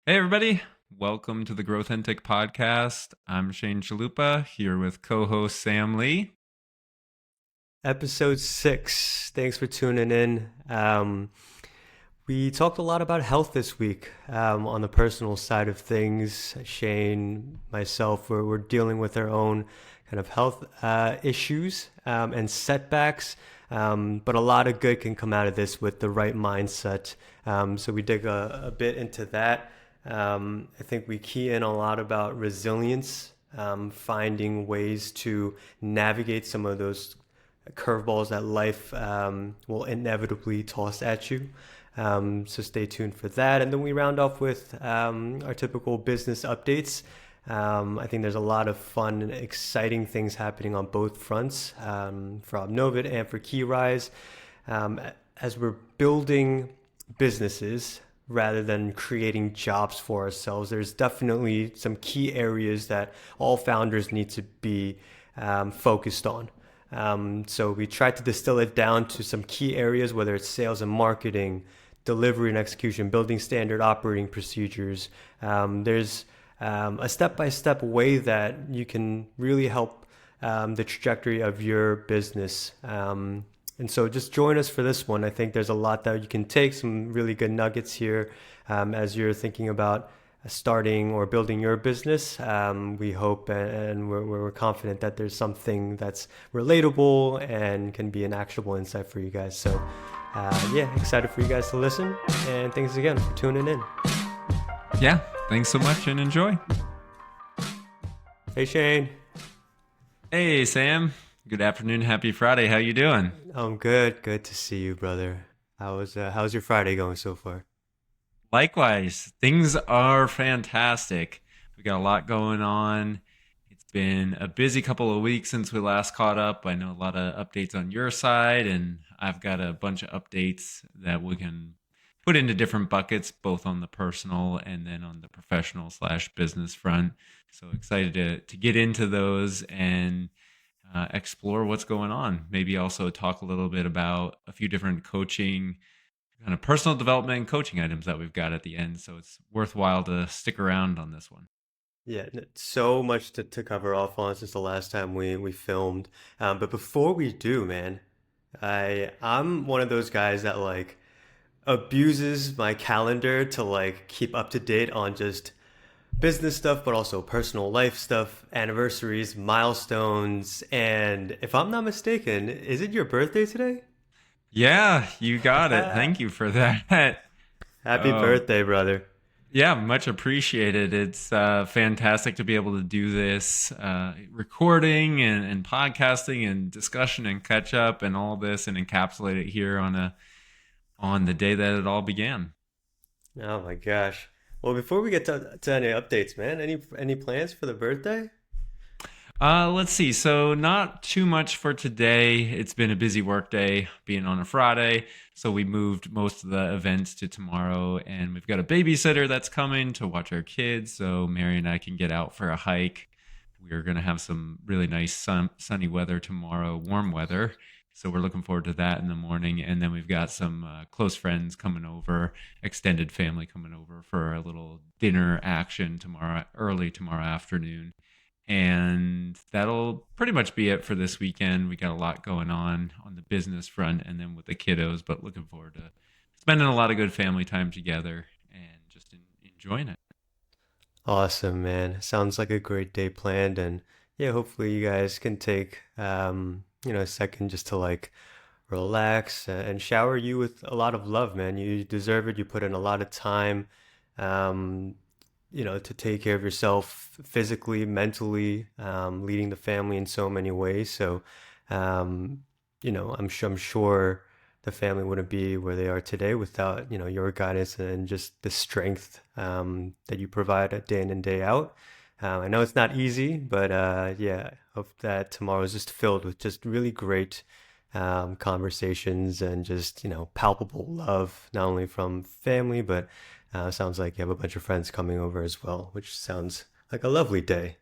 Hey, everybody. Welcome to the Growthentic Podcast. I'm Shane Chalupa here with co host Sam Lee. Ep.6. Thanks for tuning in. We talked a lot about health this week on the personal side of things. Shane, myself, we're dealing with our own kind of health issues and setbacks. But a lot of good can come out of this with the right mindset. So we dig a bit into that. I think we key in a lot about resilience, finding ways to navigate some of those curveballs that life will inevitably toss at you. So stay tuned for that. And then we round off with our typical business updates. I think there's a lot of fun and exciting things happening on both fronts for Obnovid and for KeyRise. As we're building businesses rather than creating jobs for ourselves, there's definitely some key areas that all founders need to be focused on. So we tried to distill it down to some key areas, whether it's sales and marketing, delivery and execution, building standard operating procedures. There's a step-by-step way that you can really help the trajectory of your business. And so just join us for this one. I think there's a lot that you can take, some really good nuggets here as you're thinking about starting or building your business. We hope and we're confident that there's something that's relatable and can be an actionable insight for you guys. So excited for you guys to listen. And thanks again for tuning in. Yeah, thanks so much and enjoy. Hey, Shane. Hey, Sam. Good afternoon. Happy Friday. How you doing? I'm good. Good to see you, brother. How's your Friday going so far? Likewise, things are fantastic. We got a lot going on. It's been a busy couple of weeks since we last caught up. I know a lot of updates on your side, and I've got a bunch of updates that we can put into different buckets, both on the personal and then on the professional/business front. So excited to get into those and explore what's going on. Maybe also talk a little bit about a few different coaching, kind of personal development and coaching items that we've got at the end. So it's worthwhile to stick around on this one. Yeah, so much to cover off on since the last time we filmed. But before we do, man, I'm one of those guys that like abuses my calendar to like keep up to date on just business stuff, but also personal life stuff, anniversaries, milestones. And if I'm not mistaken, is it your birthday today? Yeah, you got it. Thank you for that. Happy birthday, brother. Yeah, much appreciated. It's fantastic to be able to do this recording and podcasting and discussion and catch up and all this and encapsulate it here on the day that it all began. Oh my gosh. Well, before we get to any updates, man, any plans for the birthday? Let's see. So not too much for today. It's been a busy work day being on a Friday. So we moved most of the events to tomorrow, and we've got a babysitter that's coming to watch our kids. So Mary and I can get out for a hike. We're going to have some really nice sunny weather tomorrow, warm weather. So we're looking forward to that in the morning. And then we've got some close friends coming over, extended family coming over for a little dinner action early tomorrow afternoon. And that'll pretty much be it for this weekend. We got a lot going on the business front and then with the kiddos, but looking forward to spending a lot of good family time together and just enjoying it. Awesome, man. Sounds like a great day planned, and yeah, hopefully you guys can take a second just to like relax and shower you with a lot of love, man. You deserve it. You put in a lot of time, um, to take care of yourself physically, mentally, leading the family in so many ways. So, I'm sure the family wouldn't be where they are today without, your guidance and just the strength that you provide day in and day out. I know it's not easy, but yeah, hope that tomorrow is just filled with just really great conversations and just, palpable love, not only from family, but sounds like you have a bunch of friends coming over as well, which sounds like a lovely day.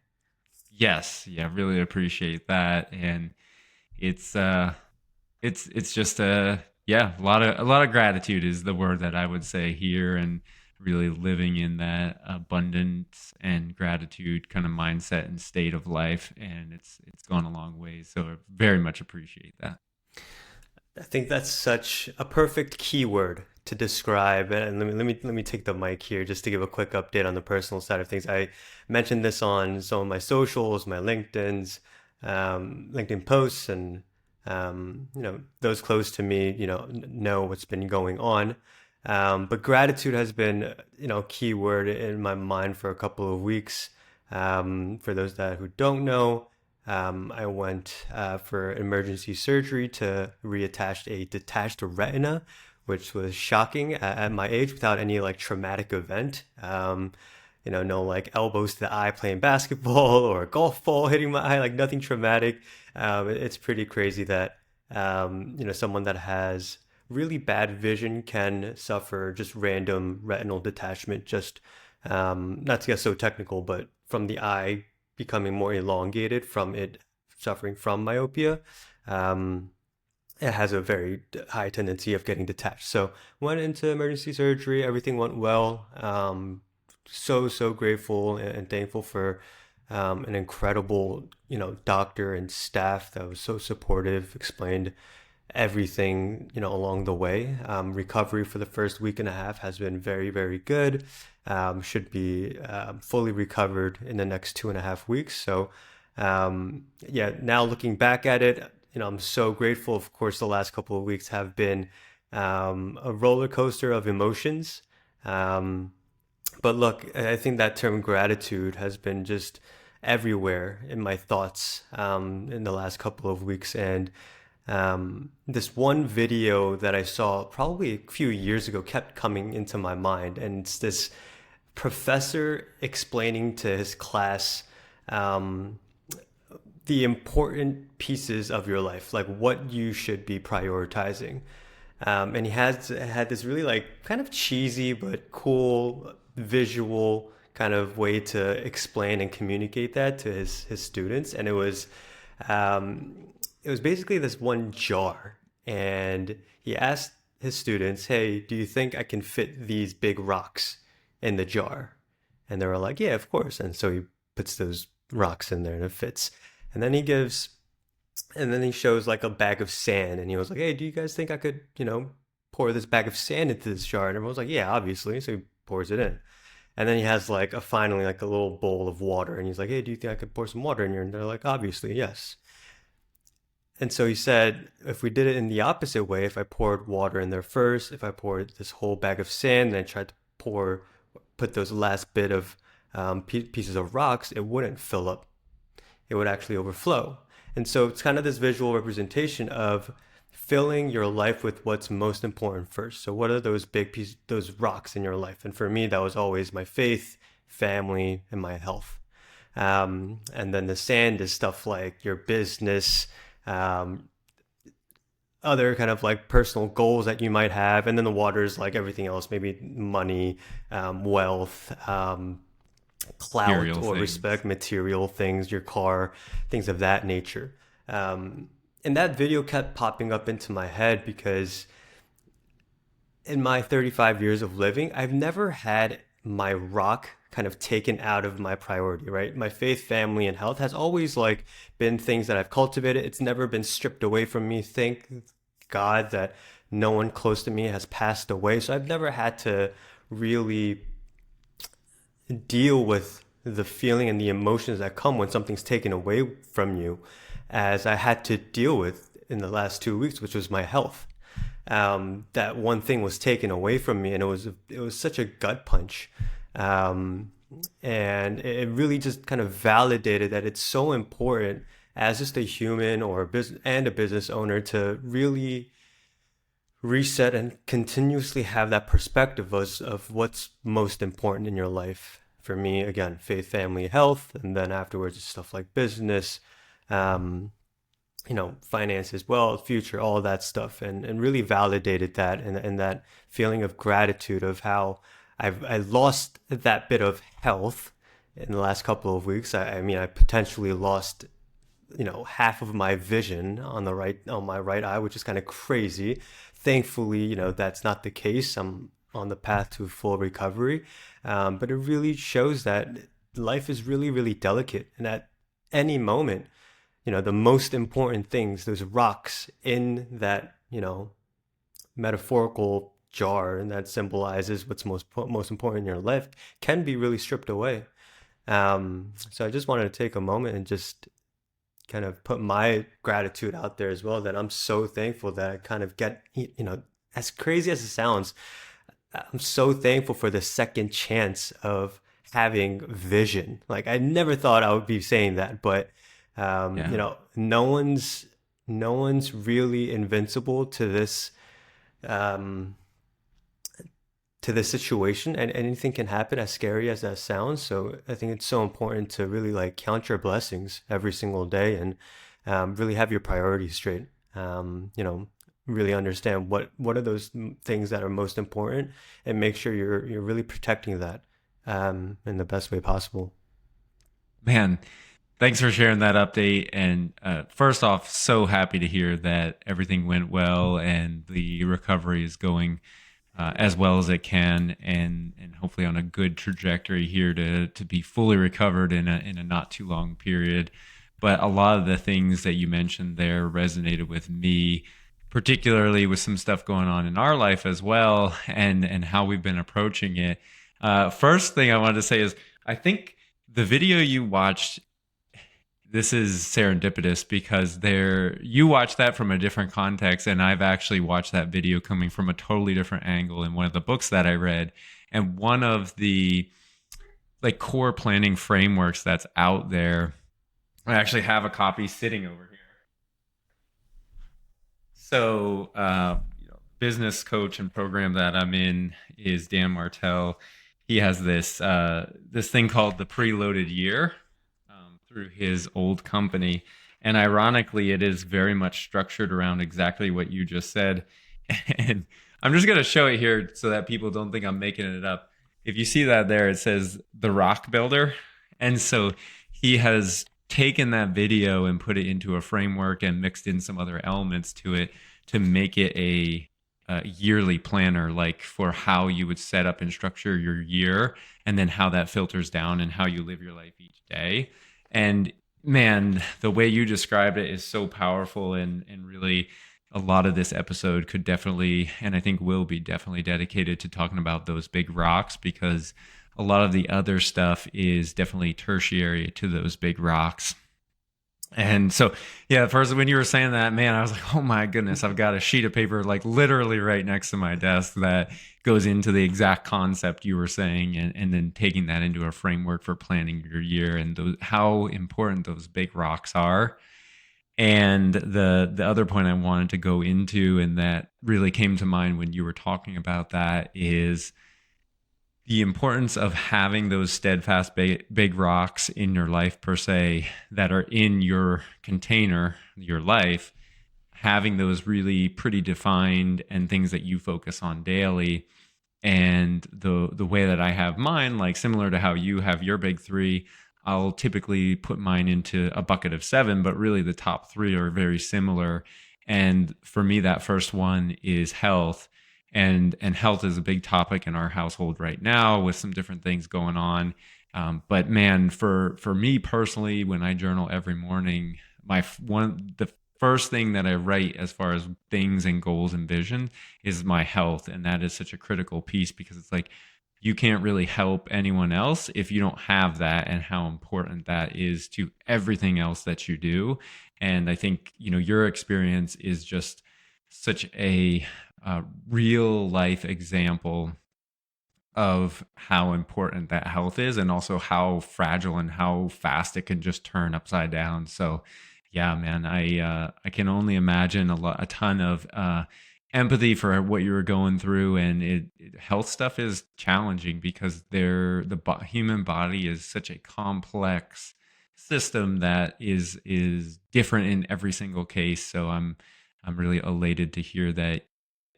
Yes, yeah, really appreciate that, and it's it's just a lot of gratitude is the word that I would say here, and really living in that abundance and gratitude kind of mindset and state of life, and it's gone a long way. So I very much appreciate that. I think that's such a perfect keyword to describe. And let me take the mic here just to give a quick update on the personal side of things. I mentioned this on some of my socials, my LinkedIn posts, and those close to me, know what's been going on. But gratitude has been, a key word in my mind for a couple of weeks. For those who don't know, I went for emergency surgery to reattach a detached retina, which was shocking at my age without any like traumatic event. No like elbows to the eye playing basketball or a golf ball hitting my eye, like nothing traumatic. It's pretty crazy that, someone that has really bad vision can suffer just random retinal detachment, just not to get so technical, but from the eye becoming more elongated from it suffering from myopia. It has a very high tendency of getting detached. So went into emergency surgery, everything went well. So grateful and thankful for an incredible, doctor and staff that was so supportive, explained everything, along the way. Recovery for the first week and a half has been very, very good. Should be fully recovered in the next 2.5 weeks. So, yeah, now looking back at it, I'm so grateful. Of course, the last couple of weeks have been a roller coaster of emotions. But look, I think that term gratitude has been just everywhere in my thoughts in the last couple of weeks. And this one video that I saw probably a few years ago kept coming into my mind. And it's this professor explaining to his class the important pieces of your life, like what you should be prioritizing. And he had this really like kind of cheesy but cool visual kind of way to explain and communicate that to his students. And it was basically this one jar. And he asked his students, hey, do you think I can fit these big rocks in the jar? And they were like, yeah, of course. And so he puts those rocks in there and it fits. And then he shows like a bag of sand, and he was like, hey, do you guys think I could, pour this bag of sand into this jar? And everyone was like, yeah, obviously. So he pours it in. And then he has like finally like a little bowl of water, and he's like, hey, do you think I could pour some water in here? And they're like, obviously, yes. And so he said, if we did it in the opposite way, if I poured water in there first, if I poured this whole bag of sand and I tried to put those last bit of pieces of rocks, it wouldn't fill up. It would actually overflow. And so it's kind of this visual representation of filling your life with what's most important first. So what are those big pieces, those rocks in your life? And for me, that was always my faith, family, and my health. And then the sand is stuff like your business, other kind of like personal goals that you might have. And then the water is like everything else, maybe money, wealth, clout Material or things. respect, material things, your car, things of that nature. And that video kept popping up into my head because in my 35 years of living, I've never had my rock kind of taken out of my priority, right? My faith, family, and health has always like been things that I've cultivated. It's never been stripped away from me. Thank God that no one close to me has passed away. So I've never had to really deal with the feeling and the emotions that come when something's taken away from you, as I had to deal with in the last 2 weeks, which was my health. That one thing was taken away from me, and it was such a gut punch, and it really just kind of validated that it's so important as just a human or a business owner to really reset and continuously have that perspective of what's most important in your life. For me, again, faith, family, health, and then afterwards it's stuff like business, finances, wealth, future, all that stuff, and really validated that, and that feeling of gratitude of how I lost that bit of health in the last couple of weeks. I mean, I potentially lost half of my vision on my right eye, which is kind of crazy. Thankfully, that's not the case. I'm on the path to full recovery. But it really shows that life is really, really delicate. And at any moment, the most important things, those rocks in that, metaphorical jar and that symbolizes what's most important in your life can be really stripped away. So I just wanted to take a moment and just kind of put my gratitude out there as well, that I'm so thankful that I kind of get, as crazy as it sounds, I'm so thankful for the second chance of having vision. Like I never thought I would be saying that, but Yeah. no one's really invincible um, to this situation, and anything can happen, as scary as that sounds. So I think it's so important to really like count your blessings every single day, and really have your priorities straight. Really understand what are those things that are most important, and make sure you're really protecting that in the best way possible. Man, thanks for sharing that update. And first off, so happy to hear that everything went well and the recovery is going as well as it can, and hopefully on a good trajectory here to be fully recovered in a not too long period. But a lot of the things that you mentioned there resonated with me, particularly with some stuff going on in our life as well, and how we've been approaching it. First thing I wanted to say is I think the video you watched, this is serendipitous because you watched that from a different context, and I've actually watched that video coming from a totally different angle in one of the books that I read. And one of the like core planning frameworks that's out there, I actually have a copy sitting over here. So business coach and program that I'm in is Dan Martell. He has this thing called the preloaded year through his old company. And ironically, it is very much structured around exactly what you just said. And I'm just going to show it here so that people don't think I'm making it up. If you see that there, it says the rock builder. And so he has taken that video and put it into a framework and mixed in some other elements to it to make it a yearly planner, like for how you would set up and structure your year, and then how that filters down and how you live your life each day. And man, the way you described it is so powerful, and really a lot of this episode could definitely, and I think will be definitely dedicated to talking about those big rocks, because a lot of the other stuff is definitely tertiary to those big rocks. And so, yeah, first when you were saying that, man, I was like, oh my goodness, I've got a sheet of paper like literally right next to my desk that goes into the exact concept you were saying, and then taking that into a framework for planning your year, and how important those big rocks are. And the other point I wanted to go into, and that really came to mind when you were talking about that, is the importance of having those steadfast big rocks in your life per se, that are in your container, your life, having those really pretty defined and things that you focus on daily. And the way that I have mine, like similar to how you have your big three, I'll typically put mine into a bucket of 7, but really the top 3 are very similar. And for me, that first one is health. And health is a big topic in our household right now with some different things going on. But man, for me personally, when I journal every morning, the first thing that I write as far as things and goals and vision is my health. And that is such a critical piece, because it's like you can't really help anyone else if you don't have that, and how important that is to everything else that you do. And I think, your experience is just such a real life example of how important that health is, and also how fragile and how fast it can just turn upside down. So yeah, man, I can only imagine a ton of empathy for what you were going through. And health stuff is challenging because human body is such a complex system that is different in every single case. So I'm really elated to hear that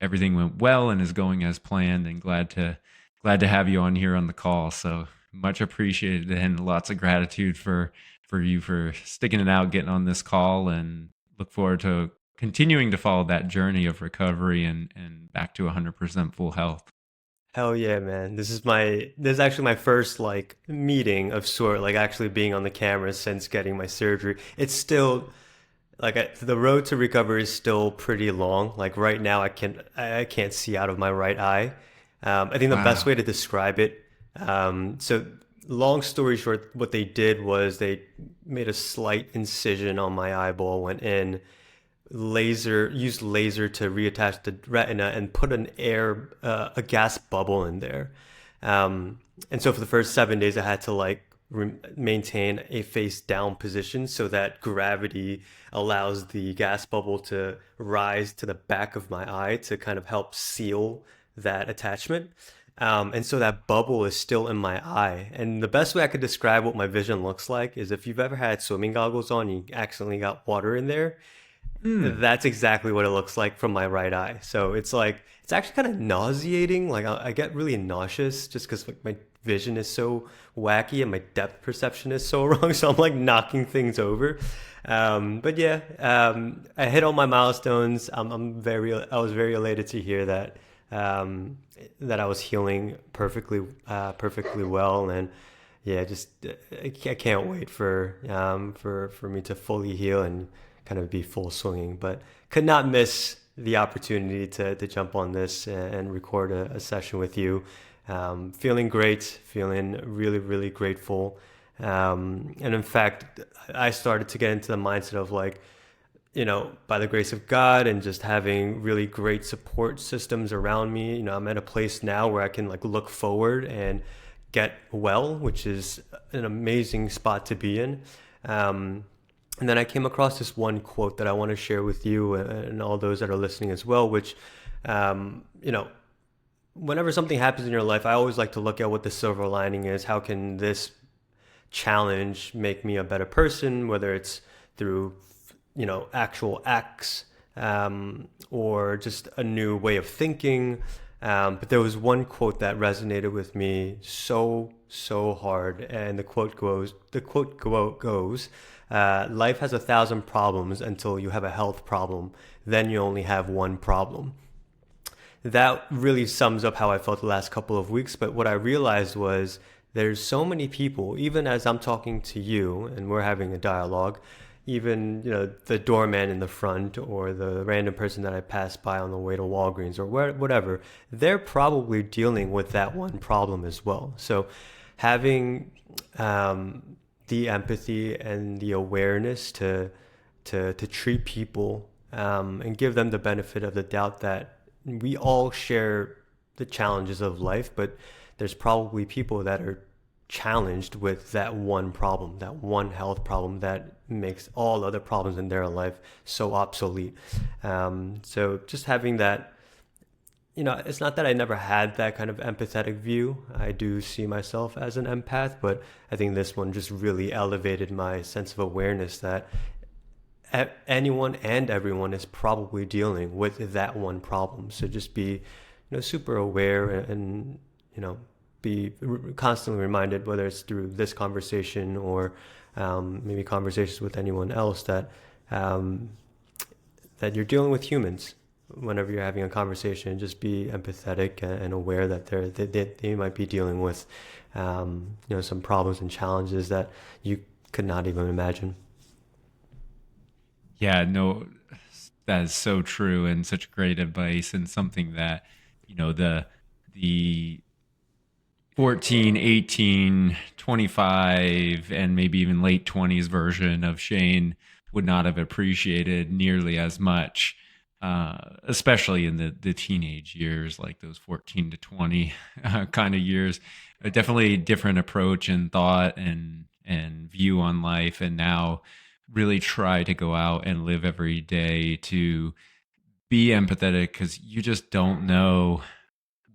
everything went well and is going as planned, and glad to have you on here on the call. So much appreciated, and lots of gratitude for you for sticking it out, getting on this call, and look forward to continuing to follow that journey of recovery and back to 100% full health. Hell yeah, man. This is actually my first like meeting of sort, like actually being on the camera since getting my surgery. It's still like the road to recovery is still pretty long. Like right now I can't see out of my right eye. I think the best Wow. way to describe it, so long story short, what they did was they made a slight incision on my eyeball, went in, used laser to reattach the retina and put a gas bubble in there. And so for the first 7 days, I had to like maintain a face down position so that gravity allows the gas bubble to rise to the back of my eye to kind of help seal that attachment. And so that bubble is still in my eye. And the best way I could describe what my vision looks like is if you've ever had swimming goggles on, you accidentally got water in there. Hmm. That's exactly what it looks like from my right eye. So it's like it's actually kind of nauseating. Like I get really nauseous just because like my vision is so wacky and my depth perception is so wrong. So I'm like knocking things over. But yeah, I hit all my milestones. I was very elated to hear that that I was healing perfectly well, and yeah, just I can't wait for me to fully heal and kind of be full swinging. But could not miss the opportunity to jump on this and record a session with you. Feeling great, feeling really grateful. And in fact, I started to get into the mindset of like, by the grace of God and just having really great support systems around me, I'm at a place now where I can like look forward and get well, which is an amazing spot to be in. And then I came across this one quote that I want to share with you and all those that are listening as well, which, um, you know, whenever something happens in your life, I always like to look at what the silver lining is. How can this challenge make me a better person, whether it's through, actual acts or just a new way of thinking. But there was one quote that resonated with me so hard, and the quote goes, "Life has 1,000 problems until you have a health problem. Then you only have one problem." That really sums up how I felt the last couple of weeks. But what I realized was there's so many people, even as I'm talking to you and we're having a dialogue, even, the doorman in the front or the random person that I passed by on the way to Walgreens or whatever, they're probably dealing with that one problem as well. So having the empathy and the awareness to treat people and give them the benefit of the doubt that we all share the challenges of life, but there's probably people that are challenged with that one problem, that one health problem that makes all other problems in their life so obsolete. So just having that, it's not that I never had that kind of empathetic view. I do see myself as an empath, but I think this one just really elevated my sense of awareness that anyone and everyone is probably dealing with that one problem. So just be, super aware and be constantly reminded, whether it's through this conversation or maybe conversations with anyone else, um, that you're dealing with humans. Whenever you're having a conversation, just be empathetic and aware that they might be dealing with, some problems and challenges that you could not even imagine. Yeah, no, that is so true and such great advice and something that, the 14, 18, 25, and maybe even late 20s version of Shane would not have appreciated nearly as much, especially in the teenage years, like those 14 to 20 kind of years. Definitely a different approach and thought and view on life. And now really try to go out and live every day to be empathetic because you just don't know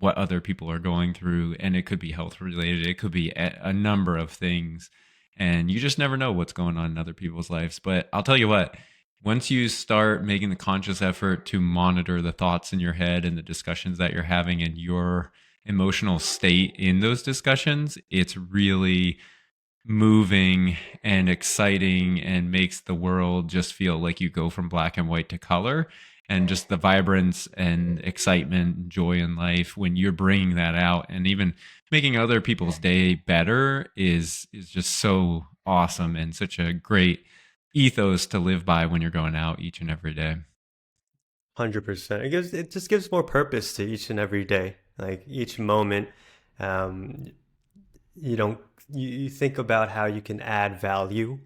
what other people are going through, and it could be health related, it could be a number of things, and you just never know what's going on in other people's lives. But I'll tell you what, once you start making the conscious effort to monitor the thoughts in your head and the discussions that you're having and your emotional state in those discussions, it's really moving and exciting and makes the world just feel like you go from black and white to color. and just the vibrance and excitement and joy in life when you're bringing that out, and even making other people's day better is just so awesome and such a great ethos to live by when you're going out each and every day. 100%. It just gives more purpose to each and every day. Like each moment, um, you don't you think about how you can add value,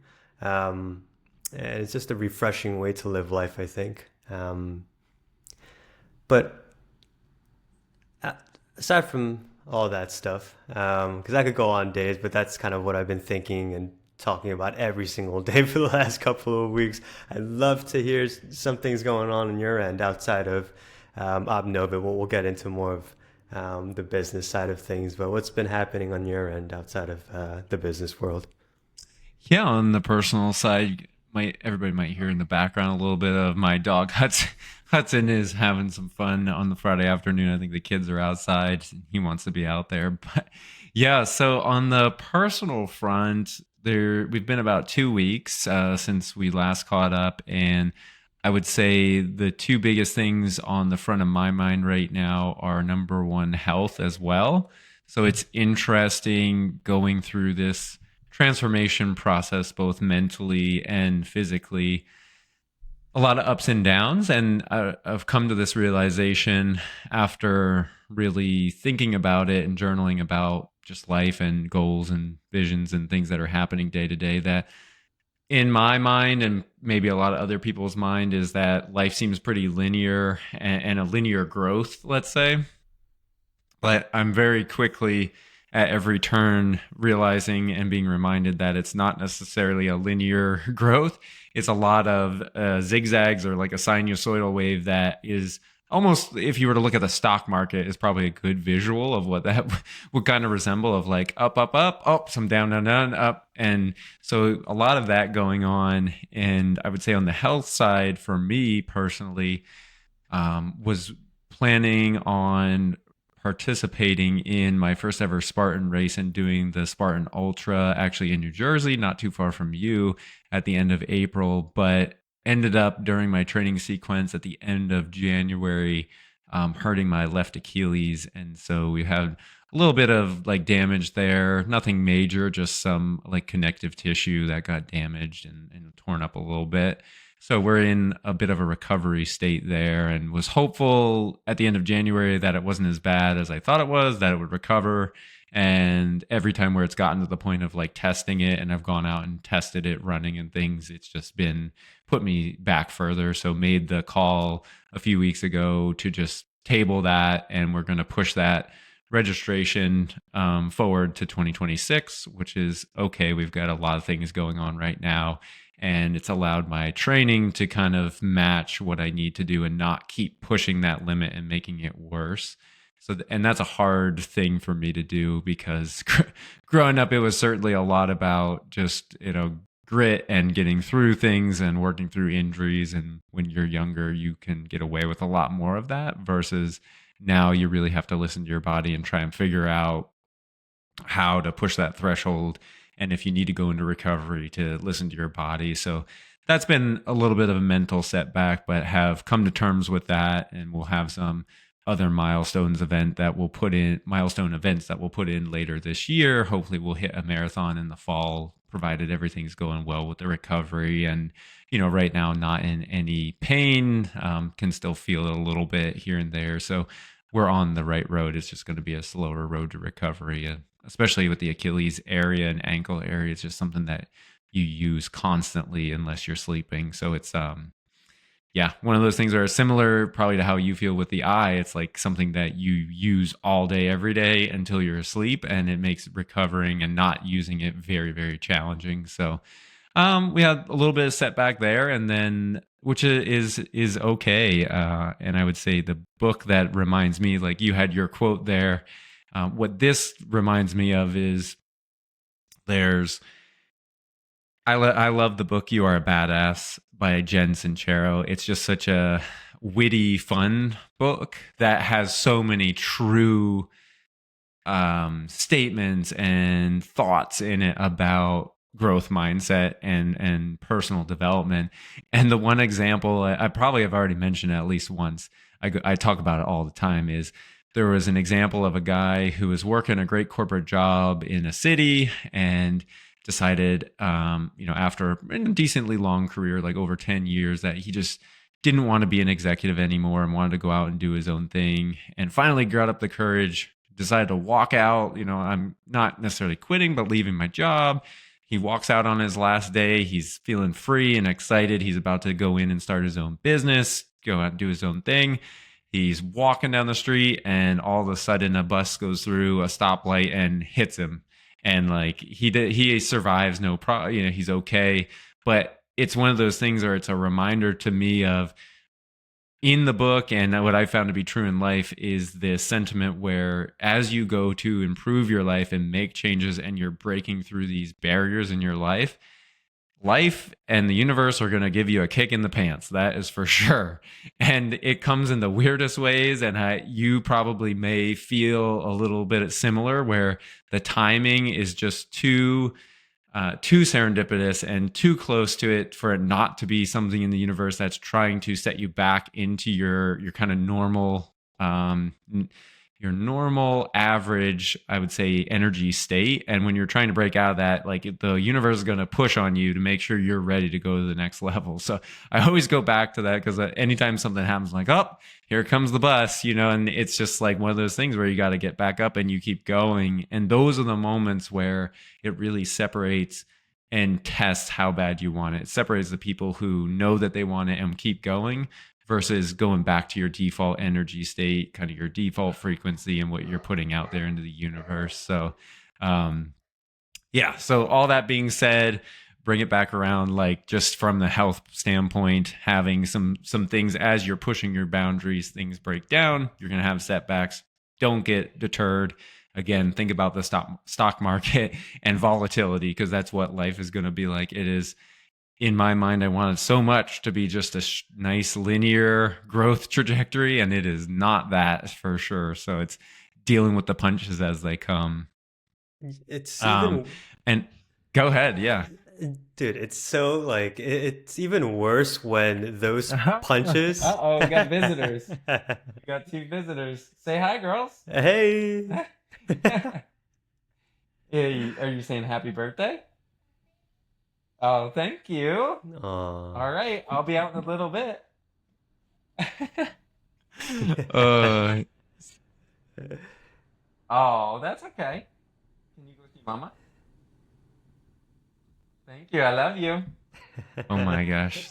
um, and it's just a refreshing way to live life, I think. But uh, aside from all that stuff, because I could go on days, but that's kind of what I've been thinking and talking about every single day for the last couple of weeks. I'd love to hear some things going on your end outside of Obnova. We'll get into more of the business side of things, but what's been happening on your end outside of the business world? Yeah, on the personal side, might everybody might hear in the background a little bit of my dog Hudson is having some fun on the Friday afternoon. I think the kids are outside. He wants to be out there. But yeah, so on the personal front, we've been about 2 weeks since we last caught up, and I would say the two biggest things on the front of my mind right now are number one, health as well. So it's interesting going through this transformation process, both mentally and physically. A lot of ups and downs. And I've come to this realization after really thinking about it and journaling about just life and goals and visions and things that are happening day to day, that in my mind, and maybe a lot of other people's mind, is that life seems pretty linear and a linear growth, let's say. But I'm very quickly at every turn realizing and being reminded that it's not necessarily a linear growth. It's a lot of zigzags, or like a sinusoidal wave that is almost, if you were to look at the stock market, is probably a good visual of what that would kind of resemble, of like up, up, up, up, some down, down, down, up. And so a lot of that going on. And I would say on the health side, for me personally, was planning on participating in my first ever Spartan race and doing the Spartan Ultra, actually in New Jersey, not too far from you, at the end of April, but ended up during my training sequence at the end of January, hurting my left Achilles. And so we had a little bit of like damage there, nothing major, just some like connective tissue that got damaged and torn up a little bit. So we're in a bit of a recovery state there, and was hopeful at the end of January that it wasn't as bad as I thought it was, that it would recover. And every time where it's gotten to the point of like testing it, and I've gone out and tested it running and things, it's just been put me back further. So made the call a few weeks ago to just table that, and we're going to push that registration forward to 2026, which is okay. We've got a lot of things going on right now, and it's allowed my training to kind of match what I need to do and not keep pushing that limit and making it worse. So, and that's a hard thing for me to do, because growing up, it was certainly a lot about just, grit and getting through things and working through injuries. And when you're younger, you can get away with a lot more of that, versus now you really have to listen to your body and try and figure out how to push that threshold, and if you need to go into recovery, to listen to your body. So that's been a little bit of a mental setback, but have come to terms with that, and we'll have some other milestone events that we'll put in later this year. Hopefully we'll hit a marathon in the fall, provided everything's going well with the recovery. And right now, not in any pain, can still feel it a little bit here and there. So we're on the right road. It's just going to be a slower road to recovery, especially with the Achilles area and ankle area. It's just something that you use constantly unless you're sleeping. So it's one of those things that are similar probably to how you feel with the eye. It's like something that you use all day, every day until you're asleep, and it makes recovering and not using it very, very challenging. So we had a little bit of setback there, and then which is okay. And I would say the book that reminds me, like you had your quote there, what this reminds me of is I love the book "You Are a Badass" by Jen Sincero. It's just such a witty, fun book that has so many true statements and thoughts in it about growth mindset and personal development. And the one example I probably have already mentioned at least once, I talk about it all the time, is there was an example of a guy who was working a great corporate job in a city and decided, after a decently long career, like over 10 years, that he just didn't want to be an executive anymore and wanted to go out and do his own thing. And finally got up the courage, decided to walk out. I'm not necessarily quitting, but leaving my job. He walks out on his last day. He's feeling free and excited. He's about to go in and start his own business, go out and do his own thing. He's walking down the street, and all of a sudden a bus goes through a stoplight and hits him. And like he survives, no problem. He's okay. But it's one of those things where it's a reminder to me of, in the book, and what I found to be true in life, is this sentiment where as you go to improve your life and make changes and you're breaking through these barriers in your life and the universe are going to give you a kick in the pants. That is for sure. And it comes in the weirdest ways. And you probably may feel a little bit similar, where the timing is just too serendipitous and too close to it for it not to be something in the universe that's trying to set you back into your kind of normal, your normal average, I would say, energy state. And when you're trying to break out of that, like, the universe is going to push on you to make sure you're ready to go to the next level. So I always go back to that, because anytime something happens, like, oh, here comes the bus, and it's just like one of those things where you got to get back up and you keep going. And those are the moments where it really separates and tests how bad you want it. It separates the people who know that they want it and keep going, versus going back to your default energy state, kind of your default frequency and what you're putting out there into the universe. So, so all that being said, bring it back around, like, just from the health standpoint, having some things as you're pushing your boundaries, things break down, you're going to have setbacks. Don't get deterred. Again, think about the stock market and volatility, because that's what life is going to be like. It is, in my mind, I wanted so much to be just a nice linear growth trajectory, and it is not that, for sure. So it's dealing with the punches as they come. It's even, and go ahead. Yeah. dude, it's so like, it's even worse when those punches. We got visitors. We got 2 visitors. Say hi, girls. Hey. Are you saying happy birthday? Oh, thank you. Aww. All right, I'll be out in a little bit. Oh, that's okay. Can you go see Mama? Thank you. I love you. Oh my gosh.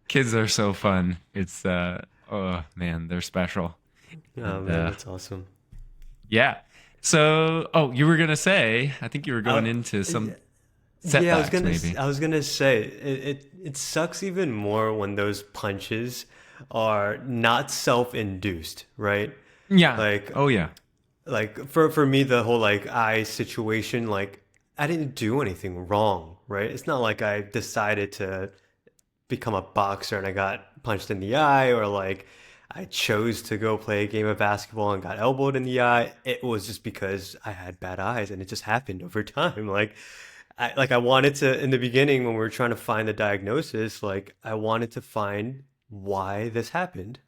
Kids are so fun. It's oh man, they're special. Oh man, that's awesome. Yeah. So, you were gonna say, I think you were going into some setbacks, maybe. I was gonna say it sucks even more when those punches are not self-induced, right? Yeah. Like, oh yeah. Like for me, the whole like eye situation, like, I didn't do anything wrong, right? It's not like I decided to become a boxer and I got punched in the eye, or like I chose to go play a game of basketball and got elbowed in the eye. It was just because I had bad eyes, and it just happened over time. I wanted to, in the beginning when we were trying to find the diagnosis, like, I wanted to find why this happened.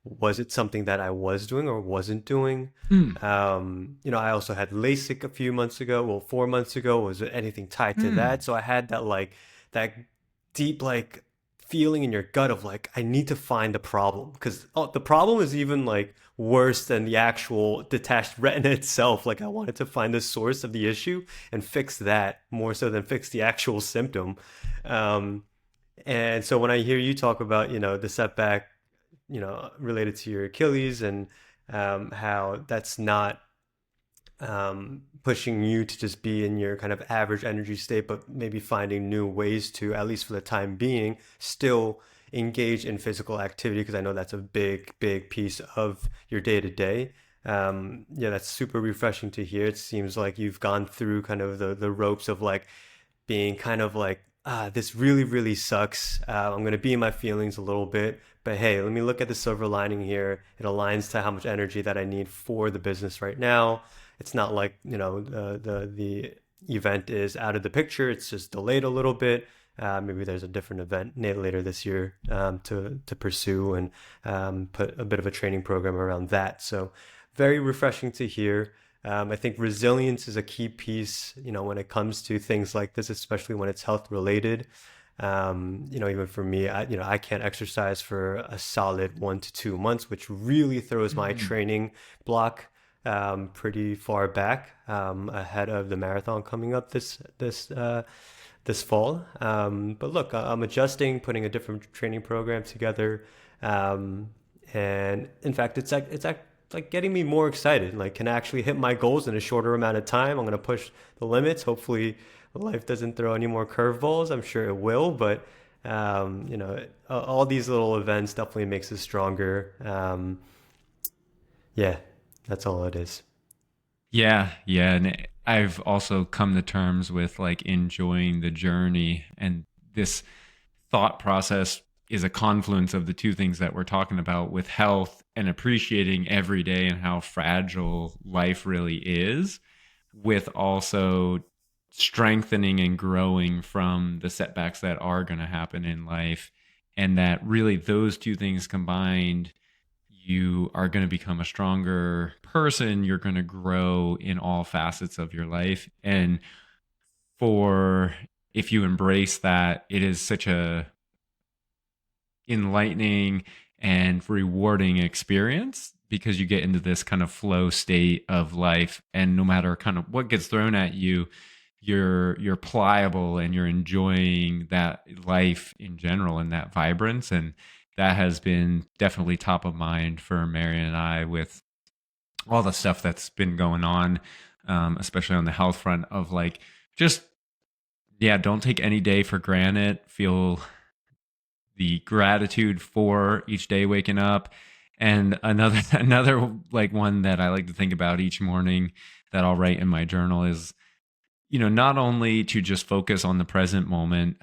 Was it something that I was doing or wasn't doing? I also had LASIK a few months ago. Well, 4 months ago. Was it anything tied to that? So I had that deep, like, feeling in your gut of like, I need to find the problem, because the problem is even like worse than the actual detached retina itself. Like, I wanted to find the source of the issue and fix that more so than fix the actual symptom. And so when I hear you talk about, the setback, related to your Achilles, and how that's not pushing you to just be in your kind of average energy state, but maybe finding new ways to, at least for the time being, still engage in physical activity, because I know that's a big, big piece of your day to day. That's super refreshing to hear. It seems like you've gone through kind of the ropes of like being kind of like, this really, really sucks. I'm going to be in my feelings a little bit, but hey, let me look at the silver lining here. It aligns to how much energy that I need for the business right now. It's not like, the event is out of the picture. It's just delayed a little bit. Maybe there's a different event later this year to pursue and put a bit of a training program around that. So very refreshing to hear. I think resilience is a key piece, when it comes to things like this, especially when it's health related. Even for me, I can't exercise for a solid 1 to 2 months, which really throws my training block pretty far back ahead of the marathon coming up this fall. But look, I'm adjusting, putting a different training program together, and in fact, it's like getting me more excited. Like, can I actually hit my goals in a shorter amount of time? I'm gonna push the limits. Hopefully, life doesn't throw any more curveballs. I'm sure it will, but all these little events definitely makes us stronger. Yeah, that's all it is. Yeah, and I've also come to terms with like enjoying the journey, and this thought process is a confluence of the two things that we're talking about with health and appreciating every day and how fragile life really is, with also strengthening and growing from the setbacks that are going to happen in life. And that really those two things combined, you are going to become a stronger person. You're going to grow in all facets of your life. And for if you embrace that, it is such a enlightening and rewarding experience because you get into this kind of flow state of life, and no matter kind of what gets thrown at you, you're pliable and you're enjoying that life in general and that vibrance. And that has been definitely top of mind for Marion and I with all the stuff that's been going on, especially on the health front of like just yeah, don't take any day for granted. Feel the gratitude for each day waking up. And another like one that I like to think about each morning that I'll write in my journal is, not only to just focus on the present moment.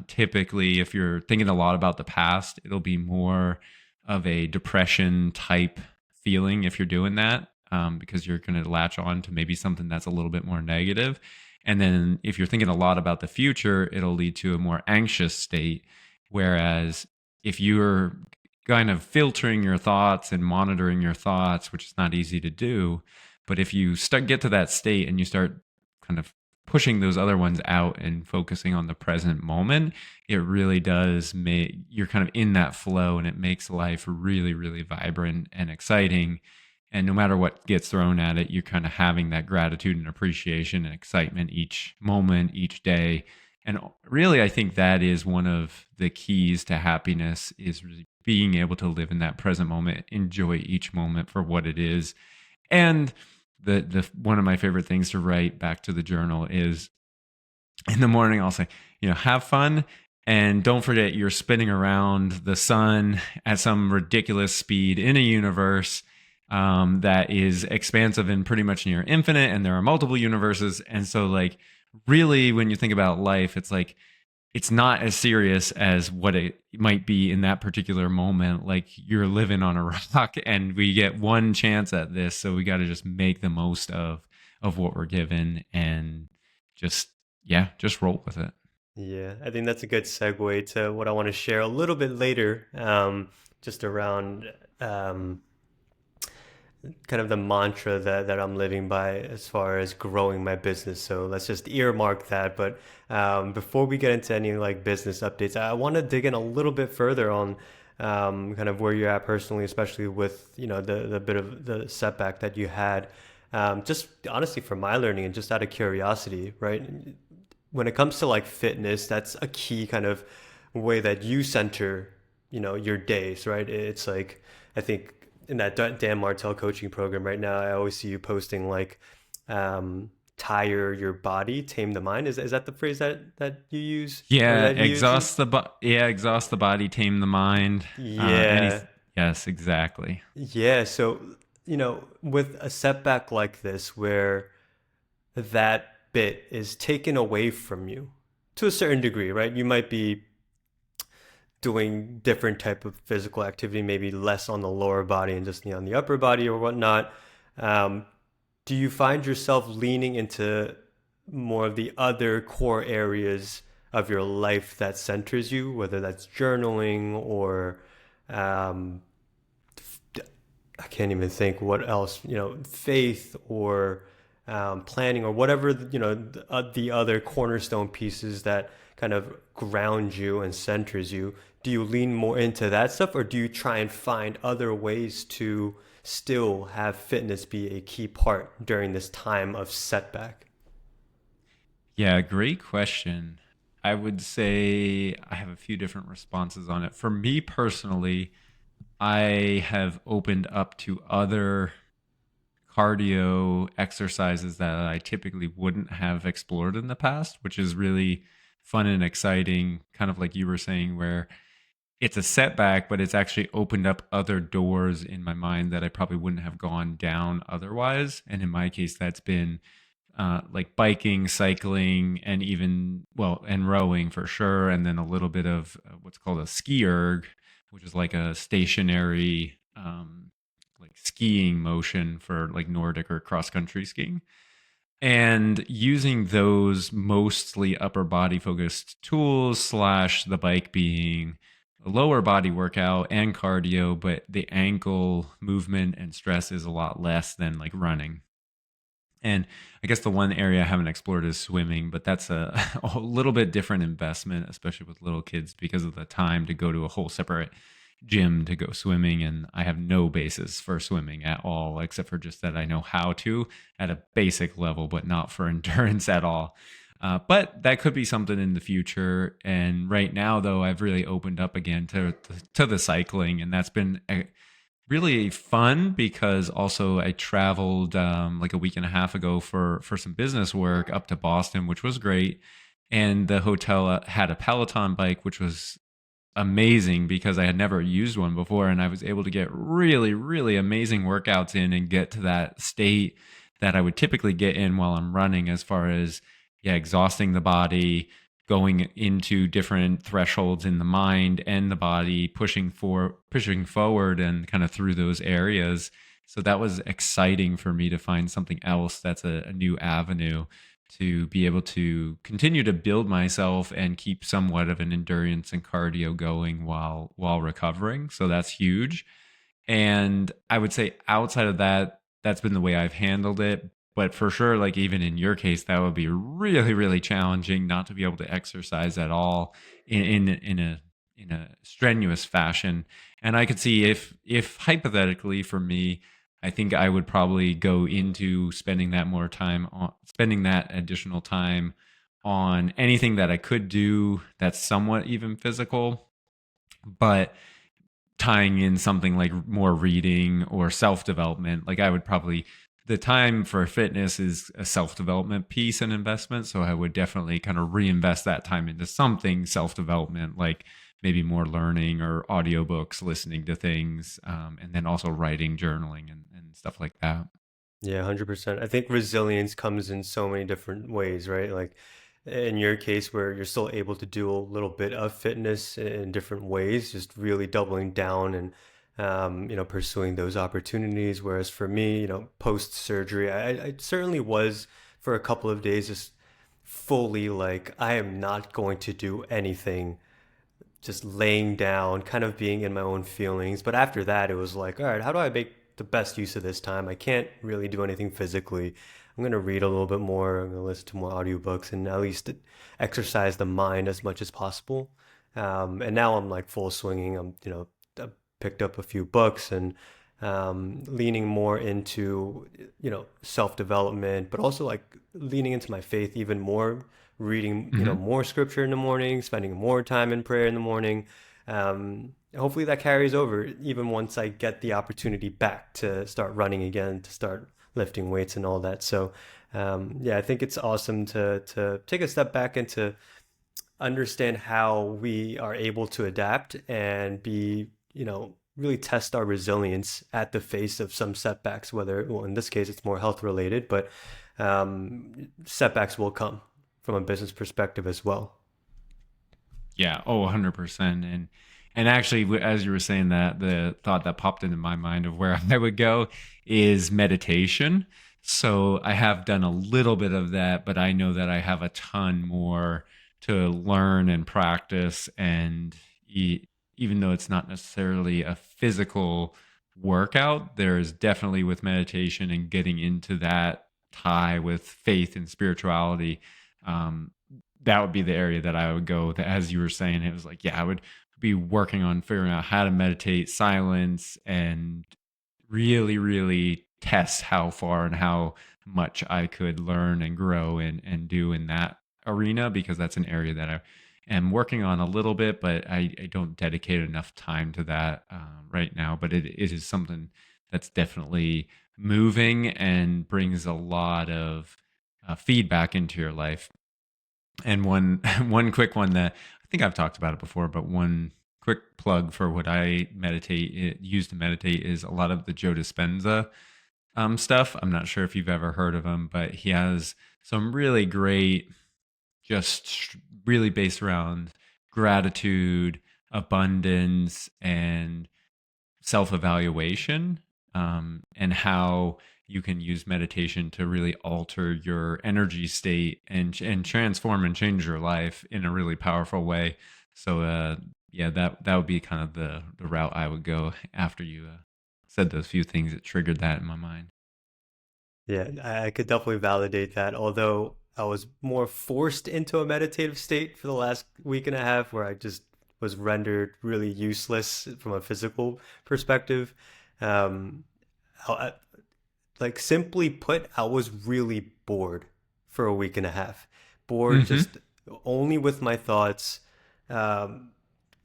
Typically, if you're thinking a lot about the past, it'll be more of a depression type feeling if you're doing that, because you're going to latch on to maybe something that's a little bit more negative. And then if you're thinking a lot about the future, it'll lead to a more anxious state. Whereas if you're kind of filtering your thoughts and monitoring your thoughts, which is not easy to do, but if you get to that state and you start kind of pushing those other ones out and focusing on the present moment, it really does make you're kind of in that flow, and it makes life really, really vibrant and exciting. And no matter what gets thrown at it, you're kind of having that gratitude and appreciation and excitement each moment, each day. And really, I think that is one of the keys to happiness, is really being able to live in that present moment, enjoy each moment for what it is. And the one of my favorite things to write back to the journal is in the morning, I'll say, have fun. And don't forget, you're spinning around the sun at some ridiculous speed in a universe that is expansive and pretty much near infinite. And there are multiple universes. And so like, really, when you think about life, it's like, it's not as serious as what it might be in that particular moment. Like, you're living on a rock and we get one chance at this. So we got to just make the most of what we're given and just roll with it. Yeah, I think that's a good segue to what I want to share a little bit later, just around kind of the mantra that I'm living by as far as growing my business. So let's just earmark that. But before we get into any like business updates, I want to dig in a little bit further on kind of where you're at personally, especially with the bit of the setback that you had. Just honestly, from my learning and just out of curiosity, right? When it comes to like fitness, that's a key kind of way that you center, your days, right? It's like, I think in that Dan Martell coaching program right now, I always see you posting like, tire your body, tame the mind. Is that the phrase that you use? Or Yeah, that he uses? exhaust the body, tame the mind. Yeah. Yes, exactly. Yeah. So, with a setback like this, where that bit is taken away from you to a certain degree, right? You might be doing different type of physical activity, maybe less on the lower body and just on the upper body or whatnot. Um, do you find yourself leaning into more of the other core areas of your life that centers you, whether that's journaling or um, I can't even think what else, faith or planning or whatever, the other cornerstone pieces that kind of ground you and centers you. Do you lean more into that stuff, or do you try and find other ways to still have fitness be a key part during this time of setback? Yeah, great question. I would say I have a few different responses on it. For me personally, I have opened up to other cardio exercises that I typically wouldn't have explored in the past, which is really fun and exciting, kind of like you were saying, where it's a setback, but it's actually opened up other doors in my mind that I probably wouldn't have gone down otherwise. And in my case, that's been like biking, cycling, and even, well, and rowing for sure. And then a little bit of what's called a ski erg, which is like a stationary, like skiing motion for like Nordic or cross country skiing. And using those mostly upper body focused tools, slash the bike being a lower body workout and cardio, but the ankle movement and stress is a lot less than like running. And I guess the one area I haven't explored is swimming, but that's a little bit different investment, especially with little kids, because of the time to go to a whole separate gym to go swimming. And I have no basis for swimming at all, except for just that I know how to at a basic level, but not for endurance at all. But that could be something in the future. And right now, though, I've really opened up again to the cycling, and that's been really fun because also I traveled like a week and a half ago for some business work up to Boston, which was great. And the hotel had a Peloton bike, which was amazing because I had never used one before, and I was able to get really, really amazing workouts in and get to that state that I would typically get in while I'm running, as far as, yeah, exhausting the body, going into different thresholds in the mind and the body, pushing forward and kind of through those areas. So that was exciting for me to find something else that's a new avenue to be able to continue to build myself and keep somewhat of an endurance and cardio going while recovering. So that's huge. And I would say outside of that, that's been the way I've handled it. But for sure, like even in your case, that would be really, really challenging not to be able to exercise at all in a strenuous fashion. And I could see if hypothetically for me, I think I would probably go into spending that additional time on anything that I could do that's somewhat even physical, but tying in something like more reading or self-development. Like I would probably, the time for fitness is a self-development piece and investment. So I would definitely kind of reinvest that time into something self-development, like maybe more learning or audiobooks, listening to things, and then also writing, journaling, and stuff like that. Yeah, 100%. I think resilience comes in so many different ways, right? Like in your case, where you're still able to do a little bit of fitness in different ways, just really doubling down and pursuing those opportunities. Whereas for me, post surgery, I certainly was for a couple of days just fully like, I am not going to do anything, just laying down, kind of being in my own feelings. But after that, it was like, all right, how do I make the best use of this time? I can't really do anything physically. I'm going to read a little bit more. I'm going to listen to more audiobooks and at least exercise the mind as much as possible. And now I'm like full swinging. I picked up a few books and leaning more into, self-development, but also like leaning into my faith even more, reading, Hmm. more scripture in the morning, spending more time in prayer in the morning. Hopefully that carries over even once I get the opportunity back to start running again, to start lifting weights and all that. So, yeah, I think it's awesome to take a step back and to understand how we are able to adapt and be, really test our resilience at the face of some setbacks, whether, well, in this case, it's more health related, but setbacks will come from a business perspective as well. Yeah. Oh, 100%. And actually, as you were saying that, the thought that popped into my mind of where I would go is meditation. So I have done a little bit of that, but I know that I have a ton more to learn and practice. And even though it's not necessarily a physical workout, there's definitely with meditation and getting into that tie with faith and spirituality. Um, that would be the area that I would go. That, as you were saying, it was like, yeah, I would be working on figuring out how to meditate, silence, and really, really test how far and how much I could learn and grow and do in that arena, because that's an area that I am working on a little bit, but I don't dedicate enough time to that right now. But it is something that's definitely moving and brings a lot of feedback into your life. And one one quick one that I think I've talked about it before, but one quick plug for what I use to meditate is a lot of the Joe Dispenza stuff. I'm not sure if you've ever heard of him, but he has some really great, just really based around gratitude, abundance, and self evaluation, and how you can use meditation to really alter your energy state and transform and change your life in a really powerful way. So, yeah, that would be kind of the route I would go after you said those few things that triggered that in my mind. Yeah, I could definitely validate that. Although I was more forced into a meditative state for the last week and a half, where I just was rendered really useless from a physical perspective. Um, I, like simply put, I was really bored for a week and a half. Bored Hmm. just only with my thoughts. Um,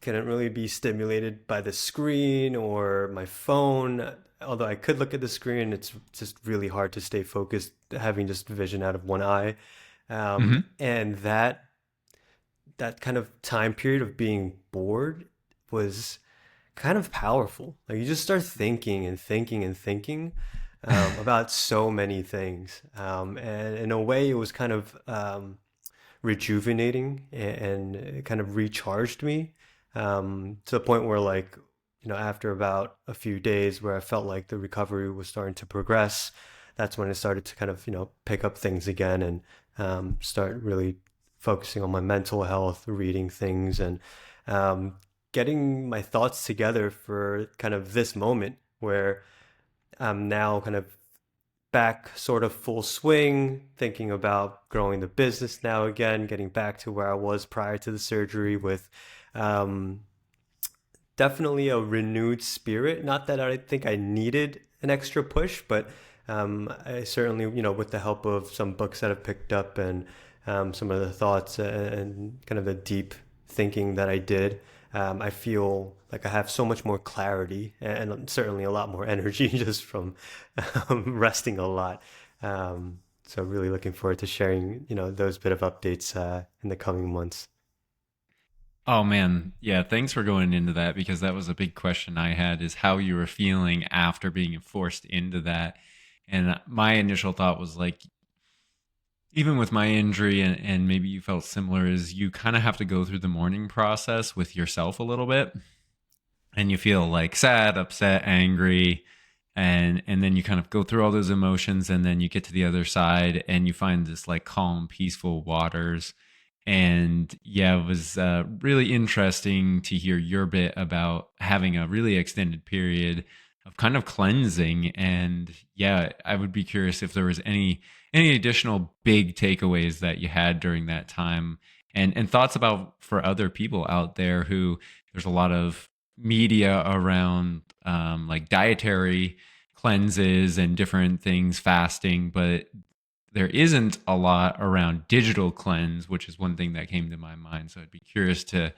couldn't really be stimulated by the screen or my phone. Although I could look at the screen, it's just really hard to stay focused, having just vision out of one eye. Hmm. And that kind of time period of being bored was kind of powerful. Like you just start thinking and thinking and thinking about so many things. And in a way, it was kind of rejuvenating and it kind of recharged me to the point where, like, after about a few days where I felt like the recovery was starting to progress, that's when I started to kind of, pick up things again and start really focusing on my mental health, reading things, and um, getting my thoughts together for kind of this moment where I'm now kind of back sort of full swing, thinking about growing the business now again, getting back to where I was prior to the surgery with um, definitely a renewed spirit. Not that I think I needed an extra push, but I certainly, with the help of some books that I've picked up and some of the thoughts and kind of the deep thinking that I did, I feel like I have so much more clarity and certainly a lot more energy just from resting a lot. So really looking forward to sharing, those bit of updates in the coming months. Oh man, yeah, thanks for going into that, because that was a big question I had, is how you were feeling after being forced into that. And my initial thought was like, even with my injury, and maybe you felt similar, is you kind of have to go through the mourning process with yourself a little bit, and you feel like sad, upset, angry, and then you kind of go through all those emotions, and then you get to the other side and you find this like calm, peaceful waters. And yeah, it was really interesting to hear your bit about having a really extended period of kind of cleansing. And yeah, I would be curious if there was any additional big takeaways that you had during that time, and thoughts about for other people out there who, there's a lot of media around like dietary cleanses and different things, fasting, but there isn't a lot around digital cleanse, which is one thing that came to my mind. So I'd be curious to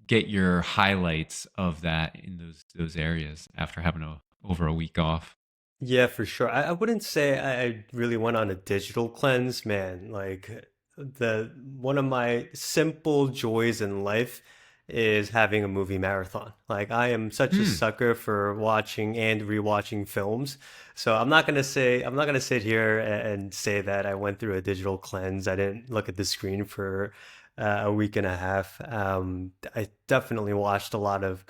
get your highlights of that in those areas after having over a week off. Yeah, for sure. I wouldn't say I really went on a digital cleanse, man. Like the one of my simple joys in life is having a movie marathon. Like I am such a Hmm. sucker for watching and rewatching films. So I'm not gonna sit here and say that I went through a digital cleanse. I didn't look at the screen for a week and a half. I definitely watched a lot of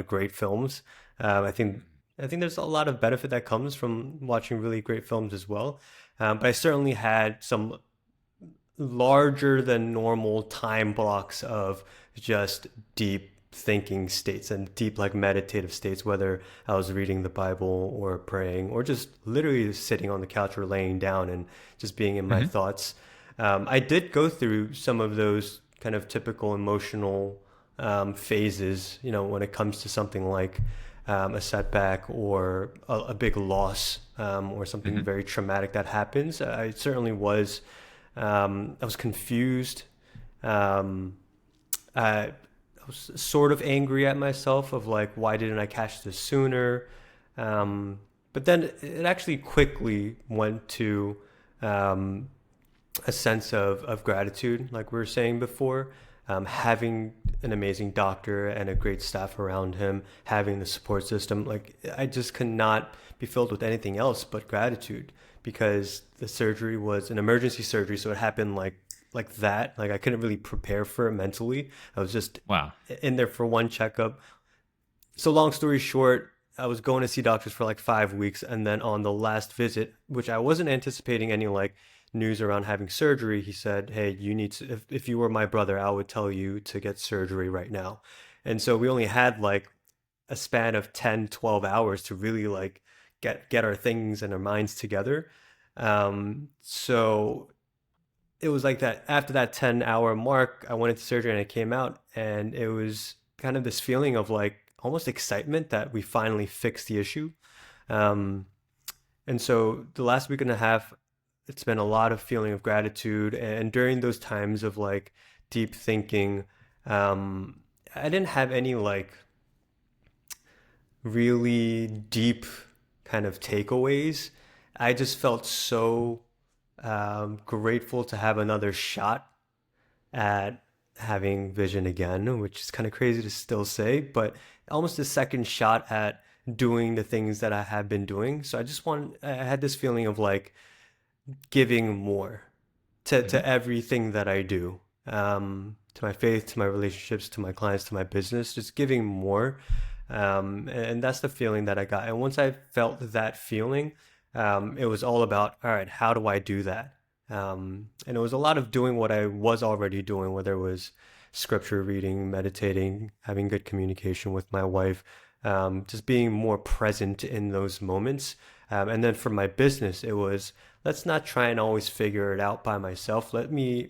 great films. I think I think there's a lot of benefit that comes from watching really great films as well. But I certainly had some larger than normal time blocks of just deep thinking states and deep like meditative states, whether I was reading the Bible or praying or just literally sitting on the couch or laying down and just being in my Hmm. thoughts. I did go through some of those kind of typical emotional phases, when it comes to something like a setback or a big loss, or something Hmm. very traumatic that happens. I certainly was. I was confused. Um, I was sort of angry at myself of like, why didn't I catch this sooner? But then it actually quickly went to um, a sense of gratitude, like we were saying before. Having an amazing doctor and a great staff around him, having the support system, like I just could not be filled with anything else but gratitude because the surgery was an emergency surgery, so it happened like that. Like I couldn't really prepare for it mentally. I was just Wow. in there for one checkup. So long story short, I was going to see doctors for like 5 weeks, and then on the last visit, which I wasn't anticipating any like news around having surgery, he said, "Hey, you need to. If you were my brother, I would tell you to get surgery right now." And so we only had like a span of 10, 12 hours to really like get our things and our minds together. So it was like that after that 10-hour mark, I went into surgery and I came out, and it was kind of this feeling of like almost excitement that we finally fixed the issue. Um, and so the last week and a half, it's been a lot of feeling of gratitude. And during those times of like deep thinking, I didn't have any like really deep kind of takeaways. I just felt so grateful to have another shot at having vision again, which is kind of crazy to still say, but almost a second shot at doing the things that I have been doing. So I had this feeling of like giving more Hmm. to everything that I do, to my faith, to my relationships, to my clients, to my business, just giving more. And that's the feeling that I got. And once I felt that feeling, it was all about, all right, how do I do that? And it was a lot of doing what I was already doing, whether it was scripture reading, meditating, having good communication with my wife, just being more present in those moments. And then for my business, it was let's not try and always figure it out by myself. Let me,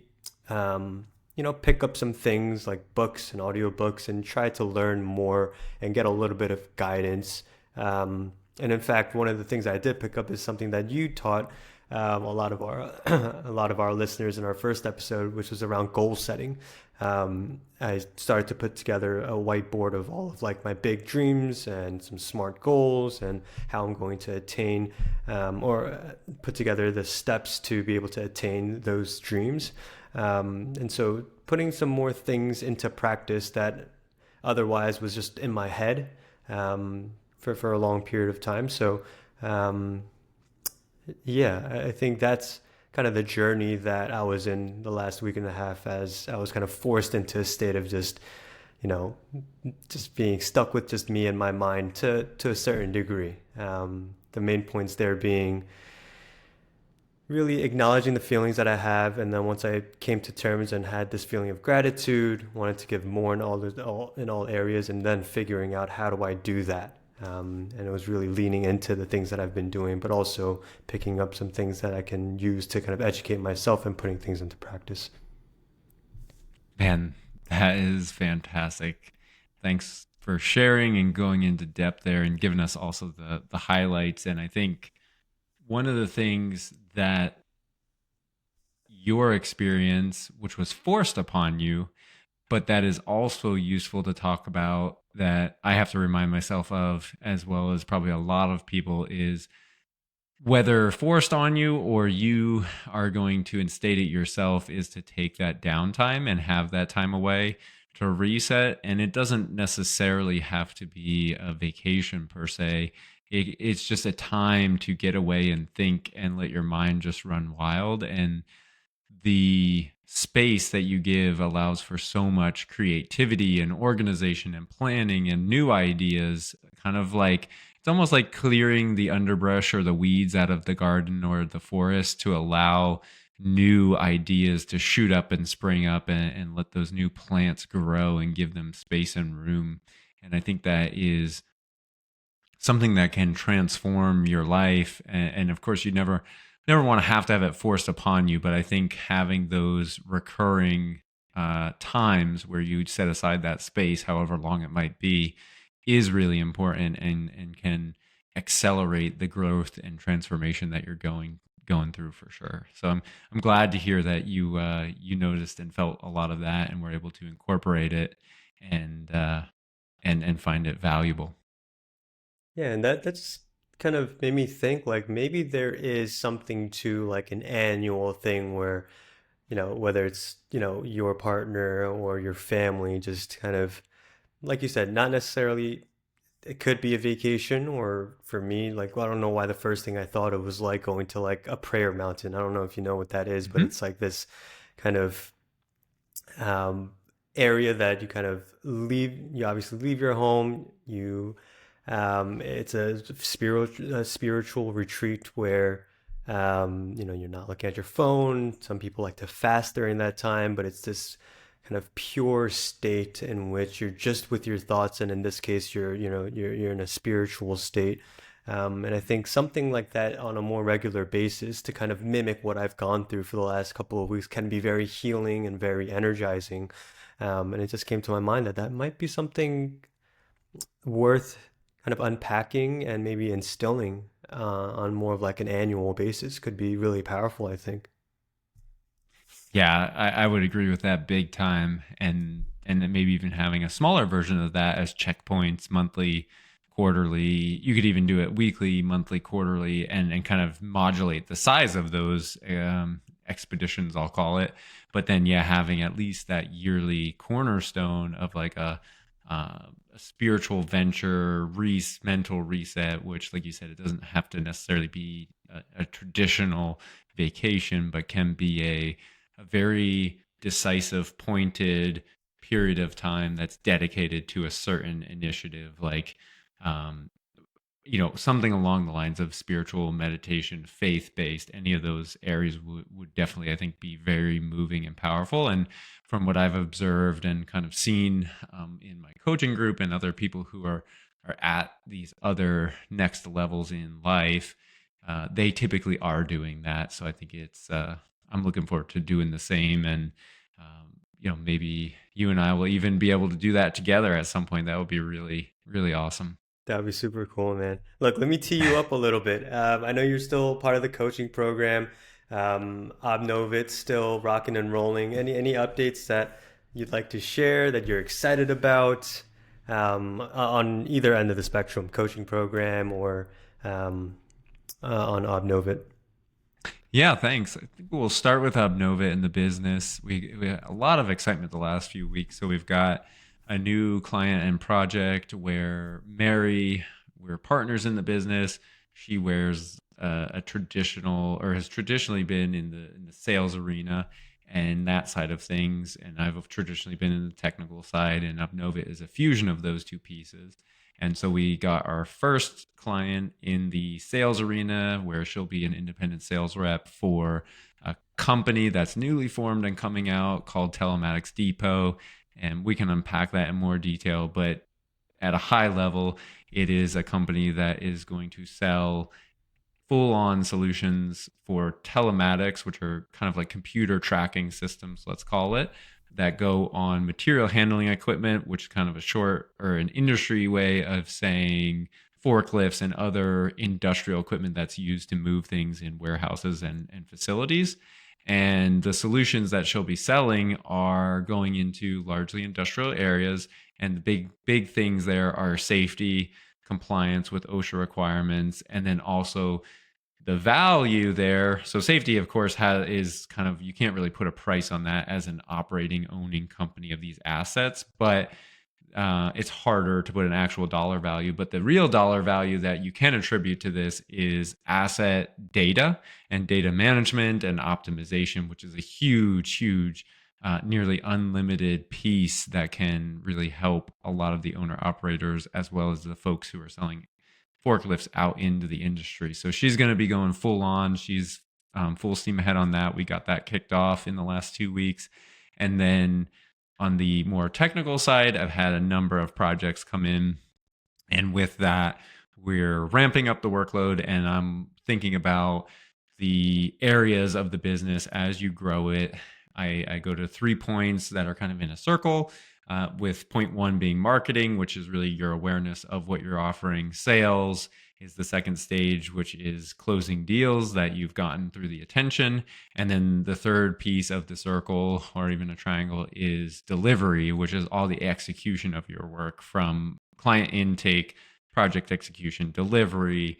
pick up some things like books and audiobooks and try to learn more and get a little bit of guidance. And in fact, one of the things I did pick up is something that you taught a lot of our a lot of our listeners in our first episode, which was around goal setting. I started to put together a whiteboard of all of like my big dreams and some smart goals and how I'm going to attain or put together the steps to be able to attain those dreams. And so putting some more things into practice that otherwise was just in my head for a long period of time. So um, yeah, I think that's kind of the journey that I was in the last week and a half as I was kind of forced into a state of just, you know, just being stuck with just me and my mind to a certain degree. The main points there being really acknowledging the feelings that I have, and then once I came to terms and had this feeling of gratitude, wanted to give more in all areas, and then figuring out how do I do that. And it was really leaning into the things that I've been doing, but also picking up some things that I can use to kind of educate myself and putting things into practice. Man, that is fantastic. Thanks for sharing and going into depth there and giving us also the highlights. And I think one of the things that your experience, which was forced upon you, but that is also useful to talk about, that I have to remind myself of, as well as probably a lot of people, is whether forced on you or you are going to instate it yourself, is to take that downtime and have that time away to reset. And it doesn't necessarily have to be a vacation per se. It's just a time to get away and think and let your mind just run wild. And the space that you give allows for so much creativity and organization and planning and new ideas, kind of like it's almost like clearing the underbrush or the weeds out of the garden or the forest to allow new ideas to shoot up and spring up, and let those new plants grow and give them space and room. And I think that is something that can transform your life. And of course, you never want to have it forced upon you. But I think having those recurring times where you set aside that space, however long it might be, is really important, and can accelerate the growth and transformation that you're going through for sure. So I'm glad to hear that you noticed and felt a lot of that and were able to incorporate it, and find it valuable. Yeah, and that's kind of made me think like maybe there is something to like an annual thing where, whether it's, your partner or your family, just kind of, like you said, not necessarily, it could be a vacation, or for me, like, well, I don't know why the first thing I thought of was like going to like a prayer mountain. I don't know if you know what that is, but Mhm. it's like this kind of um, area that you kind of leave. You obviously leave your home. It's a spiritual retreat where you're not looking at your phone. Some people like to fast during that time, but it's this kind of pure state in which you're just with your thoughts, and in this case, you're in a spiritual state. And I think something like that on a more regular basis to kind of mimic what I've gone through for the last couple of weeks can be very healing and very energizing. And it just came to my mind that that might be something worth kind of unpacking and maybe instilling on more of like an annual basis could be really powerful, I think. Yeah, I would agree with that big time, and then maybe even having a smaller version of that as checkpoints, monthly, quarterly. You could even do it weekly, monthly, quarterly, and kind of modulate the size of those expeditions, I'll call it. But then, yeah, having at least that yearly cornerstone of like a spiritual venture, mental reset, which, like you said, it doesn't have to necessarily be a traditional vacation, but can be a very decisive, pointed period of time that's dedicated to a certain initiative, like um, something along the lines of spiritual meditation, faith based. Any of those areas would definitely, I think, be very moving and powerful. And from what I've observed and kind of seen in my coaching group and other people who are at these other next levels in life, they typically are doing that. So I think it's I'm looking forward to doing the same, and maybe you and I will even be able to do that together at some point. That would be really, really awesome. That would be super cool, man. Look, let me tee you up a little bit. I know you're still part of the coaching program. Obnovit's still rocking and rolling. Any updates that you'd like to share that you're excited about on either end of the spectrum, coaching program or um, on Obnovit? Yeah, thanks. I think we'll start with Obnova in the business. We had a lot of excitement the last few weeks. So we've got a new client and project where Mary, we're partners in the business. She wears a traditional, or has traditionally been in the sales arena and that side of things, and I've traditionally been in the technical side. And Obnova is a fusion of those two pieces. And so we got our first client in the sales arena where she'll be an independent sales rep for a company that's newly formed and coming out called Telematics Depot. And we can unpack that in more detail. But at a high level, it is a company that is going to sell full on solutions for telematics, which are kind of like computer tracking systems, let's call it, that go on material handling equipment, which is kind of a short or an industry way of saying forklifts and other industrial equipment that's used to move things in warehouses and facilities. And the solutions that she'll be selling are going into largely industrial areas. And the big things there are safety, compliance with OSHA requirements, and then also the value there. So safety, of course, is kind of, you can't really put a price on that as an operating, owning company of these assets, but it's harder to put an actual dollar value. But the real dollar value that you can attribute to this is asset data and data management and optimization, which is a huge, nearly unlimited piece that can really help a lot of the owner operators as well as the folks who are selling forklifts out into the industry. So she's going to be going full on. She's full steam ahead on that. We got that kicked off in the last 2 weeks. And then on the more technical side, I've had a number of projects come in. And with that, we're ramping up the workload, and I'm thinking about the areas of the business as you grow it. I go to 3 points that are kind of in a circle, with point one being marketing, which is really your awareness of what you're offering. Sales is the second stage, which is closing deals that you've gotten through the attention. And then the third piece of the circle, or even a triangle, is delivery, which is all the execution of your work, from client intake, project execution, delivery,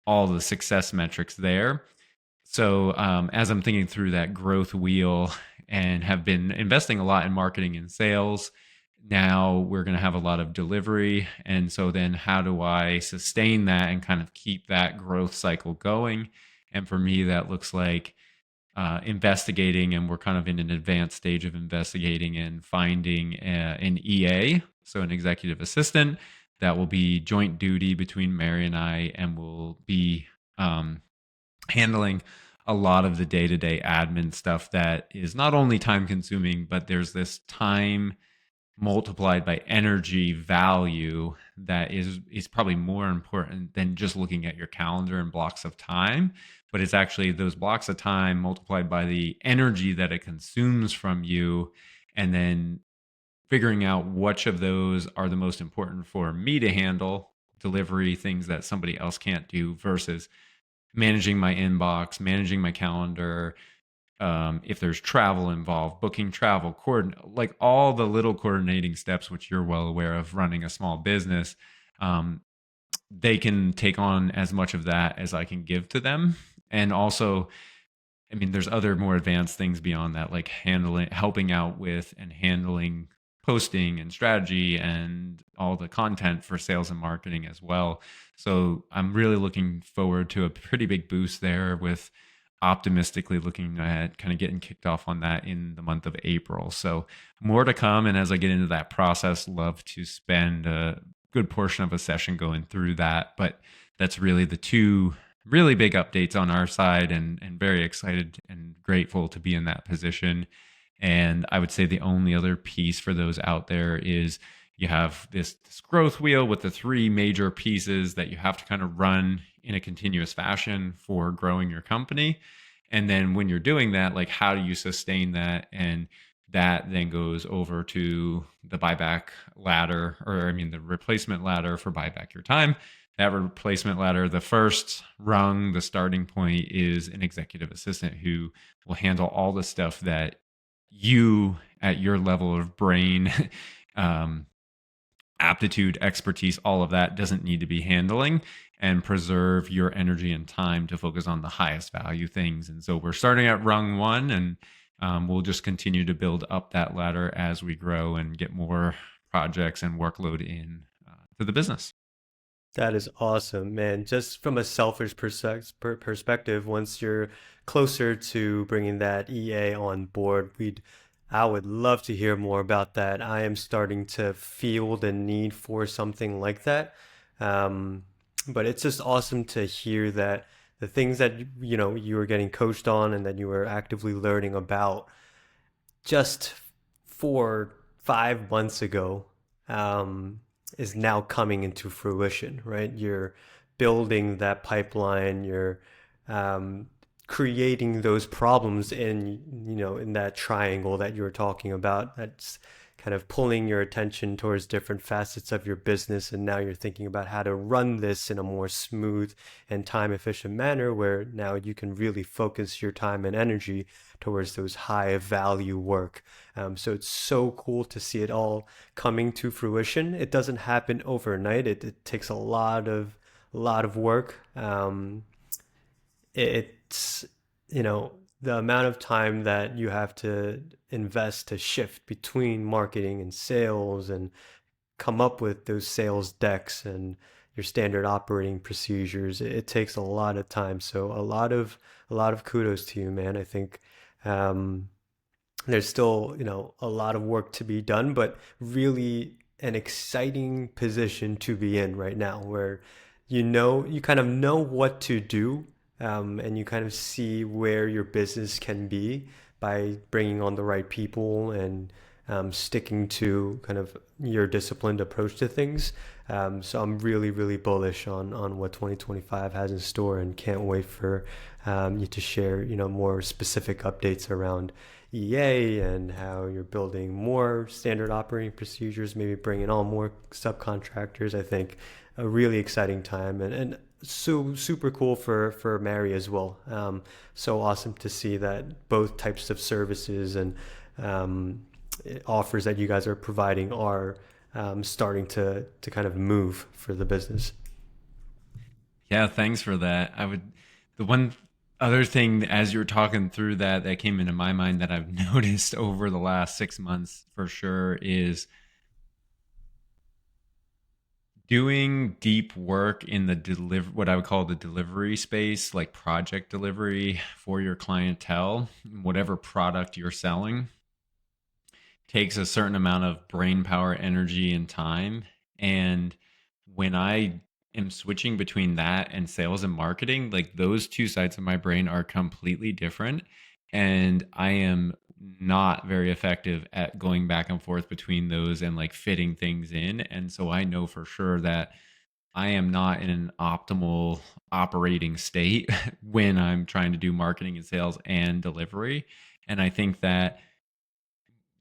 all the success metrics there. So as I'm thinking through that growth wheel and have been investing a lot in marketing and sales, now we're going to have a lot of delivery. And so then how do I sustain that and kind of keep that growth cycle going? And for me, that looks like investigating, and we're kind of in an advanced stage of investigating and finding an EA, so an executive assistant, that will be joint duty between Mary and I, and will be handling a lot of the day-to-day admin stuff that is not only time consuming, but there's this time multiplied by energy value that is probably more important than just looking at your calendar and blocks of time. But it's actually those blocks of time multiplied by the energy that it consumes from you, and then figuring out which of those are the most important for me to handle, delivery, things that somebody else can't do, versus managing my inbox, managing my calendar, if there's travel involved, booking travel, like all the little coordinating steps, which you're well aware of running a small business. They can take on as much of that as I can give to them. And also, I mean, there's other more advanced things beyond that, like helping out with and handling posting and strategy and all the content for sales and marketing as well. So I'm really looking forward to a pretty big boost there, with optimistically looking at kind of getting kicked off on that in the month of April. So more to come. And as I get into that process, love to spend a good portion of a session going through that. But that's really the two really big updates on our side, and very excited and grateful to be in that position. And I would say the only other piece for those out there is you have this growth wheel with the three major pieces that you have to kind of run in a continuous fashion for growing your company. And then when you're doing that, like, how do you sustain that? And that then goes over to the buyback ladder, or I mean, the replacement ladder for buy back your time. That replacement ladder, the first rung, the starting point, is an executive assistant who will handle all the stuff that you, at your level of brain, aptitude, expertise, all of that doesn't need to be handling, and preserve your energy and time to focus on the highest value things. And so we're starting at rung one, and we'll just continue to build up that ladder as we grow and get more projects and workload in to the business. That is awesome, man. Just from a selfish perspective, once you're closer to bringing that EA on board, I would love to hear more about that. I am starting to feel the need for something like that. But it's just awesome to hear that the things that you were getting coached on and that you were actively learning about just 4-5 months ago, is now coming into fruition, right? You're building that pipeline, you're creating those problems in that triangle that you were talking about. That's kind of pulling your attention towards different facets of your business, and now you're thinking about how to run this in a more smooth and time efficient manner, where now you can really focus your time and energy towards those high value work. So it's so cool to see it all coming to fruition. It doesn't happen overnight. It takes a lot of work. It's the amount of time that you have to invest to shift between marketing and sales and come up with those sales decks and your standard operating procedures. It takes a lot of time. So a lot of kudos to you, man. I think there's still a lot of work to be done, but really an exciting position to be in right now, where you kind of know what to do, and you kind of see where your business can be by bringing on the right people and sticking to kind of your disciplined approach to things. So I'm really, really bullish on what 2025 has in store, and can't wait for you to share, more specific updates around EA and how you're building more standard operating procedures, maybe bringing on more subcontractors. I think a really exciting time, and so super cool for Mary as well. So awesome to see that both types of services and offers that you guys are providing are starting to kind of move for the business. Yeah, thanks for that. The one other thing as you were talking through that came into my mind that I've noticed over the last 6 months for sure is doing deep work in the what I would call the delivery space, like project delivery for your clientele, whatever product you're selling, takes a certain amount of brain power, energy, and time. And when I am switching between that and sales and marketing, like those two sides of my brain are completely different. And I am not very effective at going back and forth between those and like fitting things in. And so I know for sure that I am not in an optimal operating state when I'm trying to do marketing and sales and delivery. And I think that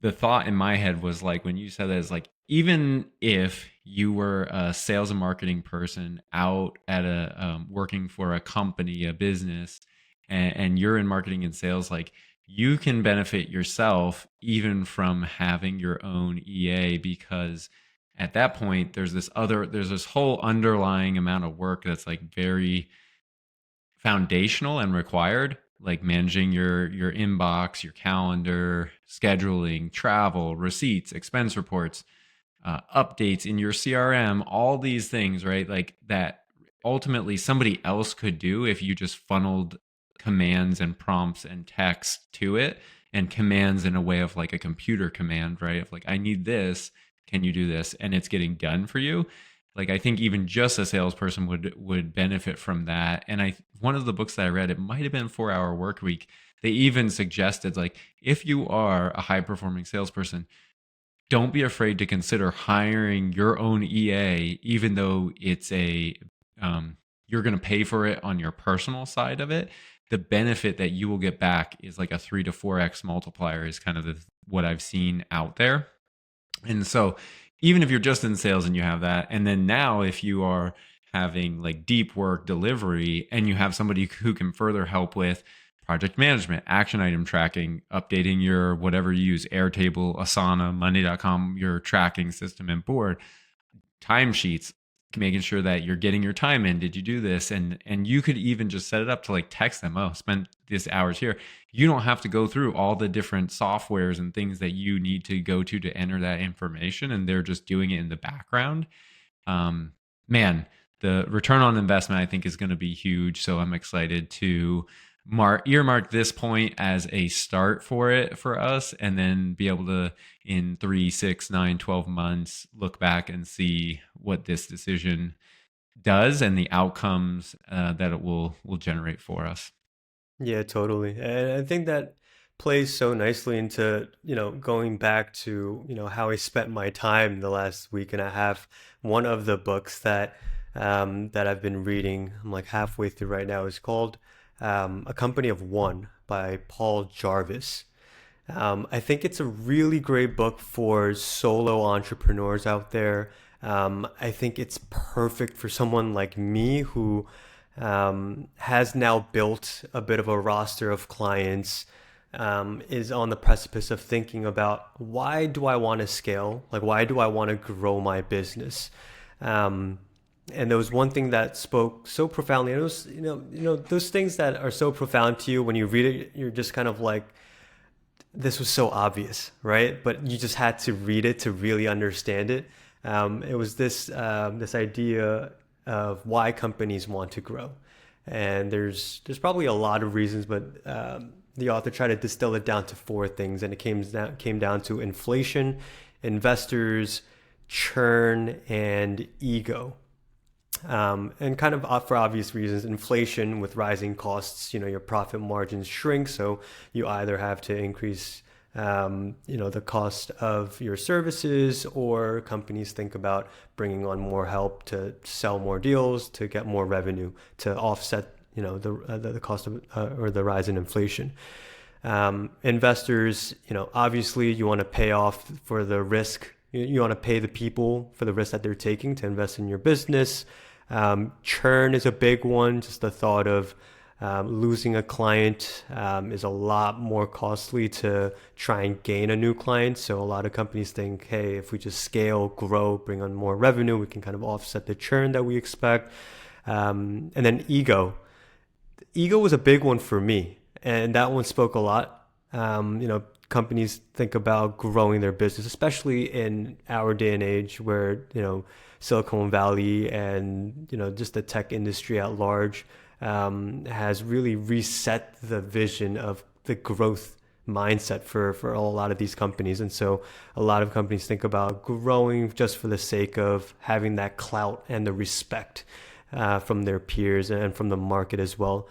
the thought in my head was like, when you said that, is like, even if you were a sales and marketing person out at working for a company, a business, and you're in marketing and sales, like you can benefit yourself even from having your own EA, because at that point there's this whole underlying amount of work that's like very foundational and required, like managing your inbox, your calendar, scheduling, travel, receipts, expense reports, updates in your CRM, all these things, right? Like that ultimately somebody else could do if you just funneled commands and prompts and text to it, and commands in a way of like a computer command, right? Of like, I need this, can you do this? And it's getting done for you. Like I think even just a salesperson would benefit from that. And one of the books that I read, it might have been 4 Hour Work Week, they even suggested like, if you are a high performing salesperson, don't be afraid to consider hiring your own EA, even though it's you're going to pay for it on your personal side of it. The benefit that you will get back is like a 3 to 4x multiplier is kind of what I've seen out there. And so even if you're just in sales and you have that, and then now if you are having like deep work delivery and you have somebody who can further help with project management, action item tracking, updating your whatever you use, Airtable, Asana, Monday.com, your tracking system and board, timesheets, making sure that you're getting your time in. Did you do this? And you could even just set it up to like text them, oh, spend this hours here. You don't have to go through all the different softwares and things that you need to go to enter that information. And they're just doing it in the background. Man, the return on investment, I think, is going to be huge. So I'm excited to earmark this point as a start for it for us, and then be able to in 3, 6, 9, 12 months look back and see what this decision does and the outcomes that it will generate for us. Yeah, totally. And I think that plays so nicely into, going back to, how I spent my time the last week and a half. One of the books that I've been reading, I'm like halfway through right now, is called A Company of One by Paul Jarvis. I think it's a really great book for solo entrepreneurs out there. I think it's perfect for someone like me who has now built a bit of a roster of clients, is on the precipice of thinking about, why do I want to scale? Like, why do I want to grow my business? And there was one thing that spoke so profoundly. And it was, those things that are so profound to you, when you read it, you're just kind of like, this was so obvious, right? But you just had to read it to really understand it. It was this idea of why companies want to grow, and there's probably a lot of reasons, but the author tried to distill it down to 4 things, and it came down to inflation, investors, churn, and ego. And kind of for obvious reasons, inflation with rising costs, your profit margins shrink. So you either have to increase, the cost of your services, or companies think about bringing on more help to sell more deals, to get more revenue, to offset, the cost of or the rise in inflation. Investors, obviously you want to pay off for the risk. You want to pay the people for the risk that they're taking to invest in your business. Churn is a big one. Just the thought of losing a client is a lot more costly to try and gain a new client. So a lot of companies think, hey, if we just scale, grow, bring on more revenue, we can kind of offset the churn that we expect. And then ego. Ego was a big one for me, and that one spoke a lot. Companies think about growing their business, especially in our day and age where, Silicon Valley and, just the tech industry at large has really reset the vision of the growth mindset for a lot of these companies. And so a lot of companies think about growing just for the sake of having that clout and the respect from their peers and from the market as well.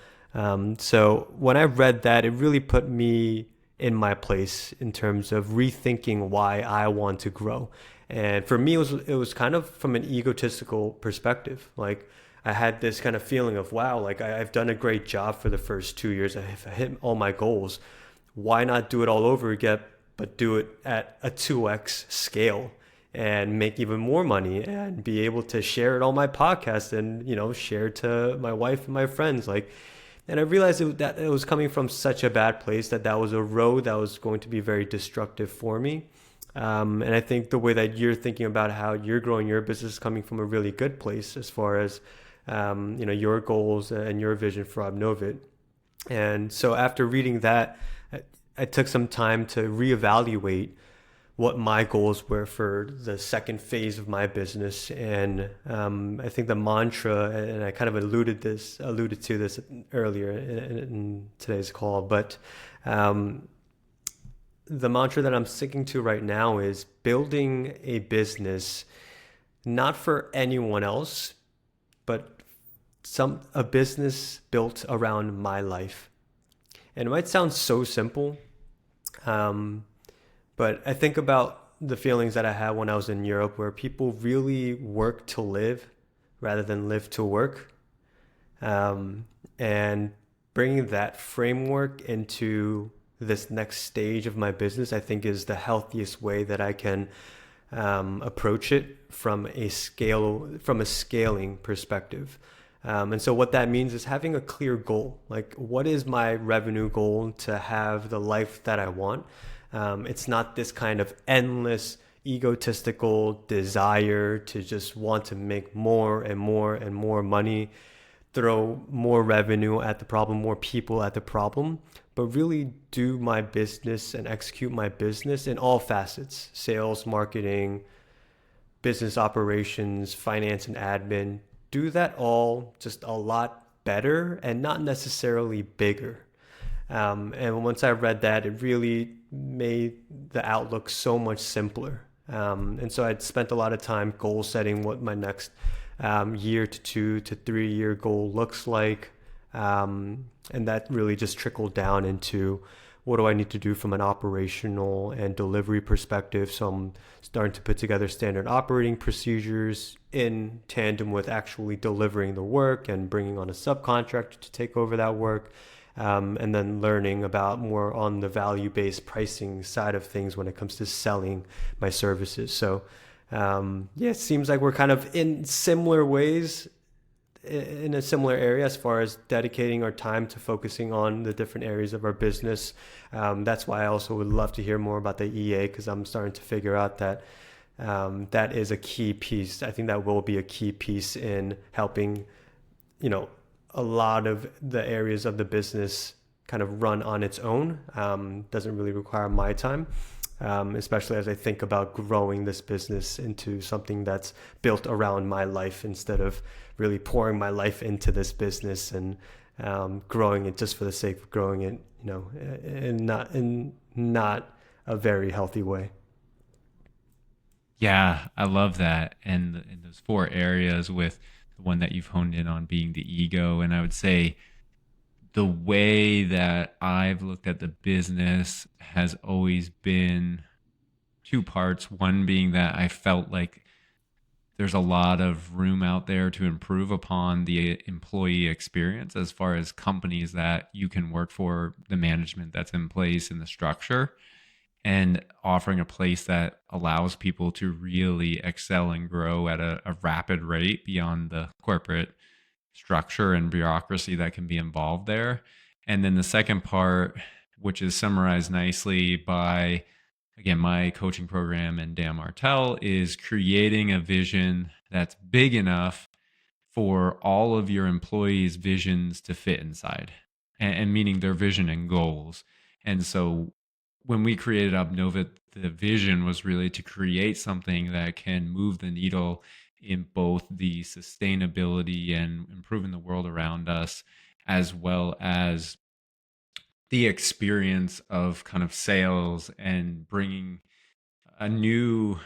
So when I read that, it really put me in my place in terms of rethinking why I want to grow. And for me, it was kind of from an egotistical perspective. Like I had this kind of feeling of, wow, like I've done a great job for the first 2 years. I hit all my goals. Why not do it all over again, but do it at a 2x scale and make even more money and be able to share it on my podcast and, share it to my wife and my friends. And I realized that it was coming from such a bad place that was a road that was going to be very destructive for me. And I think the way that you're thinking about how you're growing your business is coming from a really good place as far as, your goals and your vision for Obnovit. And so after reading that, I took some time to reevaluate what my goals were for the second phase of my business. And I think the mantra, and I kind of alluded to this earlier in today's call, but the mantra that I'm sticking to right now is building a business not for anyone else, but a business built around my life. And it might sound so simple, but I think about the feelings that I had when I was in Europe, where people really work to live rather than live to work. And bringing that framework into this next stage of my business, I think is the healthiest way that I can approach it from a scaling perspective. And so what that means is having a clear goal. Like, what is my revenue goal to have the life that I want? It's not this kind of endless egotistical desire to just want to make more and more and more money, throw more revenue at the problem, more people at the problem, but really do my business and execute my business in all facets: sales, marketing, business operations, finance and admin. Do that all just a lot better and not necessarily bigger. And once I read that, it really made the outlook so much simpler. And so I'd spent a lot of time goal setting what my next year to 2 to 3 year goal looks like. And that really just trickled down into, what do I need to do from an operational and delivery perspective? So I'm starting to put together standard operating procedures in tandem with actually delivering the work and bringing on a subcontractor to take over that work. And then learning about more on the value-based pricing side of things when it comes to selling my services. So it seems like we're kind of in similar ways, in a similar area as far as dedicating our time to focusing on the different areas of our business. That's why I also would love to hear more about the EA, because I'm starting to figure out that that is a key piece. I think that will be a key piece in helping, a lot of the areas of the business kind of run on its own. Doesn't really require my time. Especially as I think about growing this business into something that's built around my life, instead of really pouring my life into this business and growing it just for the sake of growing it, in not a very healthy way. Yeah, I love that. And in those 4 areas with the one that you've honed in on being the ego. And I would say the way that I've looked at the business has always been two parts. One being that I felt like there's a lot of room out there to improve upon the employee experience as far as companies that you can work for, the management that's in place and the structure, and offering a place that allows people to really excel and grow at a rapid rate beyond the corporate structure and bureaucracy that can be involved there. And then the second part, which is summarized nicely by, again, my coaching program and Dan Martell, is creating a vision that's big enough for all of your employees' visions to fit inside, and meaning their vision and goals. And so when we created Obnova, the vision was really to create something that can move the needle in both the sustainability and improving the world around us, as well as the experience of kind of sales and bringing a new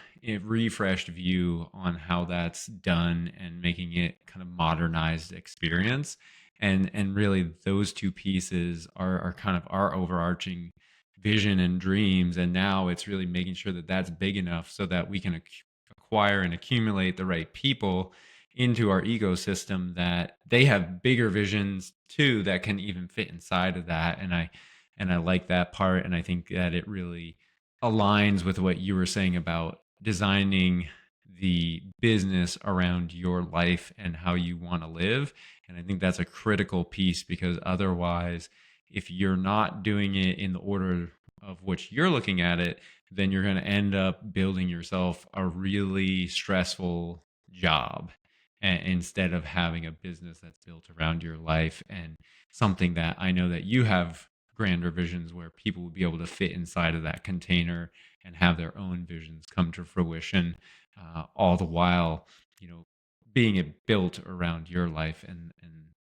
refreshed view on how that's done and making it kind of modernized experience. And really those two pieces are kind of our overarching vision and dreams. And now it's really making sure that that's big enough so that we can acquire and accumulate the right people into our ecosystem, that they have bigger visions too that can even fit inside of that. And I like that part. And I think that it really aligns with what you were saying about designing the business around your life and how you want to live. And I think that's a critical piece, because otherwise, if you're not doing it in the order of which you're looking at it, then you're going to end up building yourself a really stressful job, instead of having a business that's built around your life, and something that I know that you have grander visions where people would be able to fit inside of that container and have their own visions come to fruition, all the while, being it built around your life. And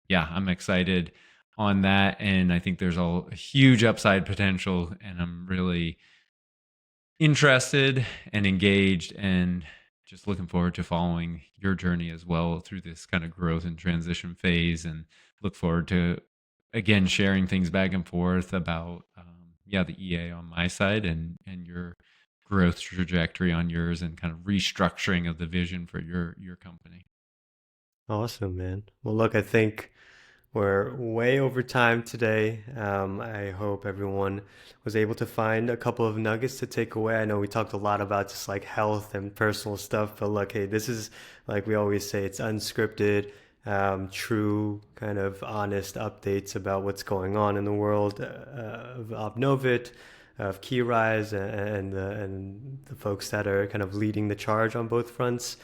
yeah, I'm excited on that. And I think there's a huge upside potential, and I'm really interested and engaged, and just looking forward to following your journey as well through this kind of growth and transition phase, and look forward to, again, sharing things back and forth about the EA on my side, and your growth trajectory on yours, and kind of restructuring of the vision for your company. Awesome, man. Well, look, I think we're way over time today. I hope everyone was able to find a couple of nuggets to take away. I know we talked a lot about just like health and personal stuff, but look, hey, this is, like we always say, it's unscripted, true, kind of honest updates about what's going on in the world of Obnovit, of KeyRise, and the folks that are kind of leading the charge on both fronts.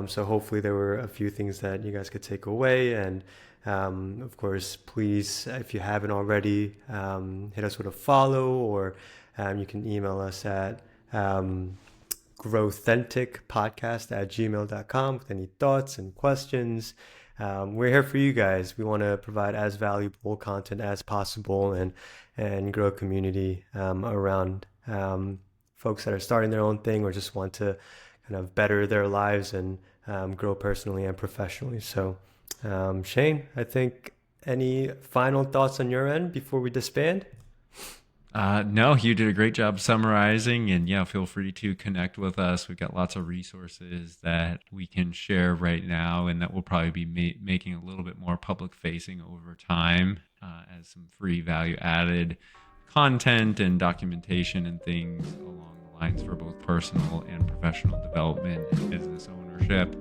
So hopefully there were a few things that you guys could take away. And of course, please, if you haven't already, hit us with a follow, or you can email us at growthenticpodcast@gmail.com with any thoughts and questions. We're here for you guys. We want to provide as valuable content as possible, and grow a community around folks that are starting their own thing, or just want to kind of better their lives and grow personally and professionally. So Shane, I think, any final thoughts on your end before we disband? No, you did a great job summarizing, and yeah, feel free to connect with us. We've got lots of resources that we can share right now, and that will probably be making a little bit more public facing over time, as some free value added content and documentation and things along the lines for both personal and professional development and business ownership.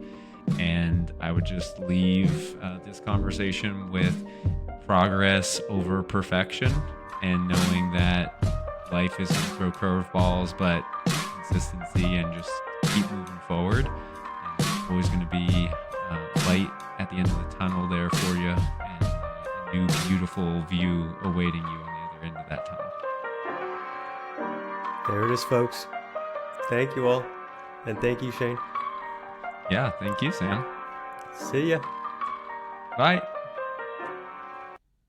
And I would just leave this conversation with progress over perfection, and knowing that life is going to throw curveballs, but consistency and just keep moving forward. And there's always going to be light at the end of the tunnel there for you, and a new beautiful view awaiting you on the other end of that tunnel. There it is, folks. Thank you all. And thank you, Shane. Yeah, thank you, Sam. See ya. Bye.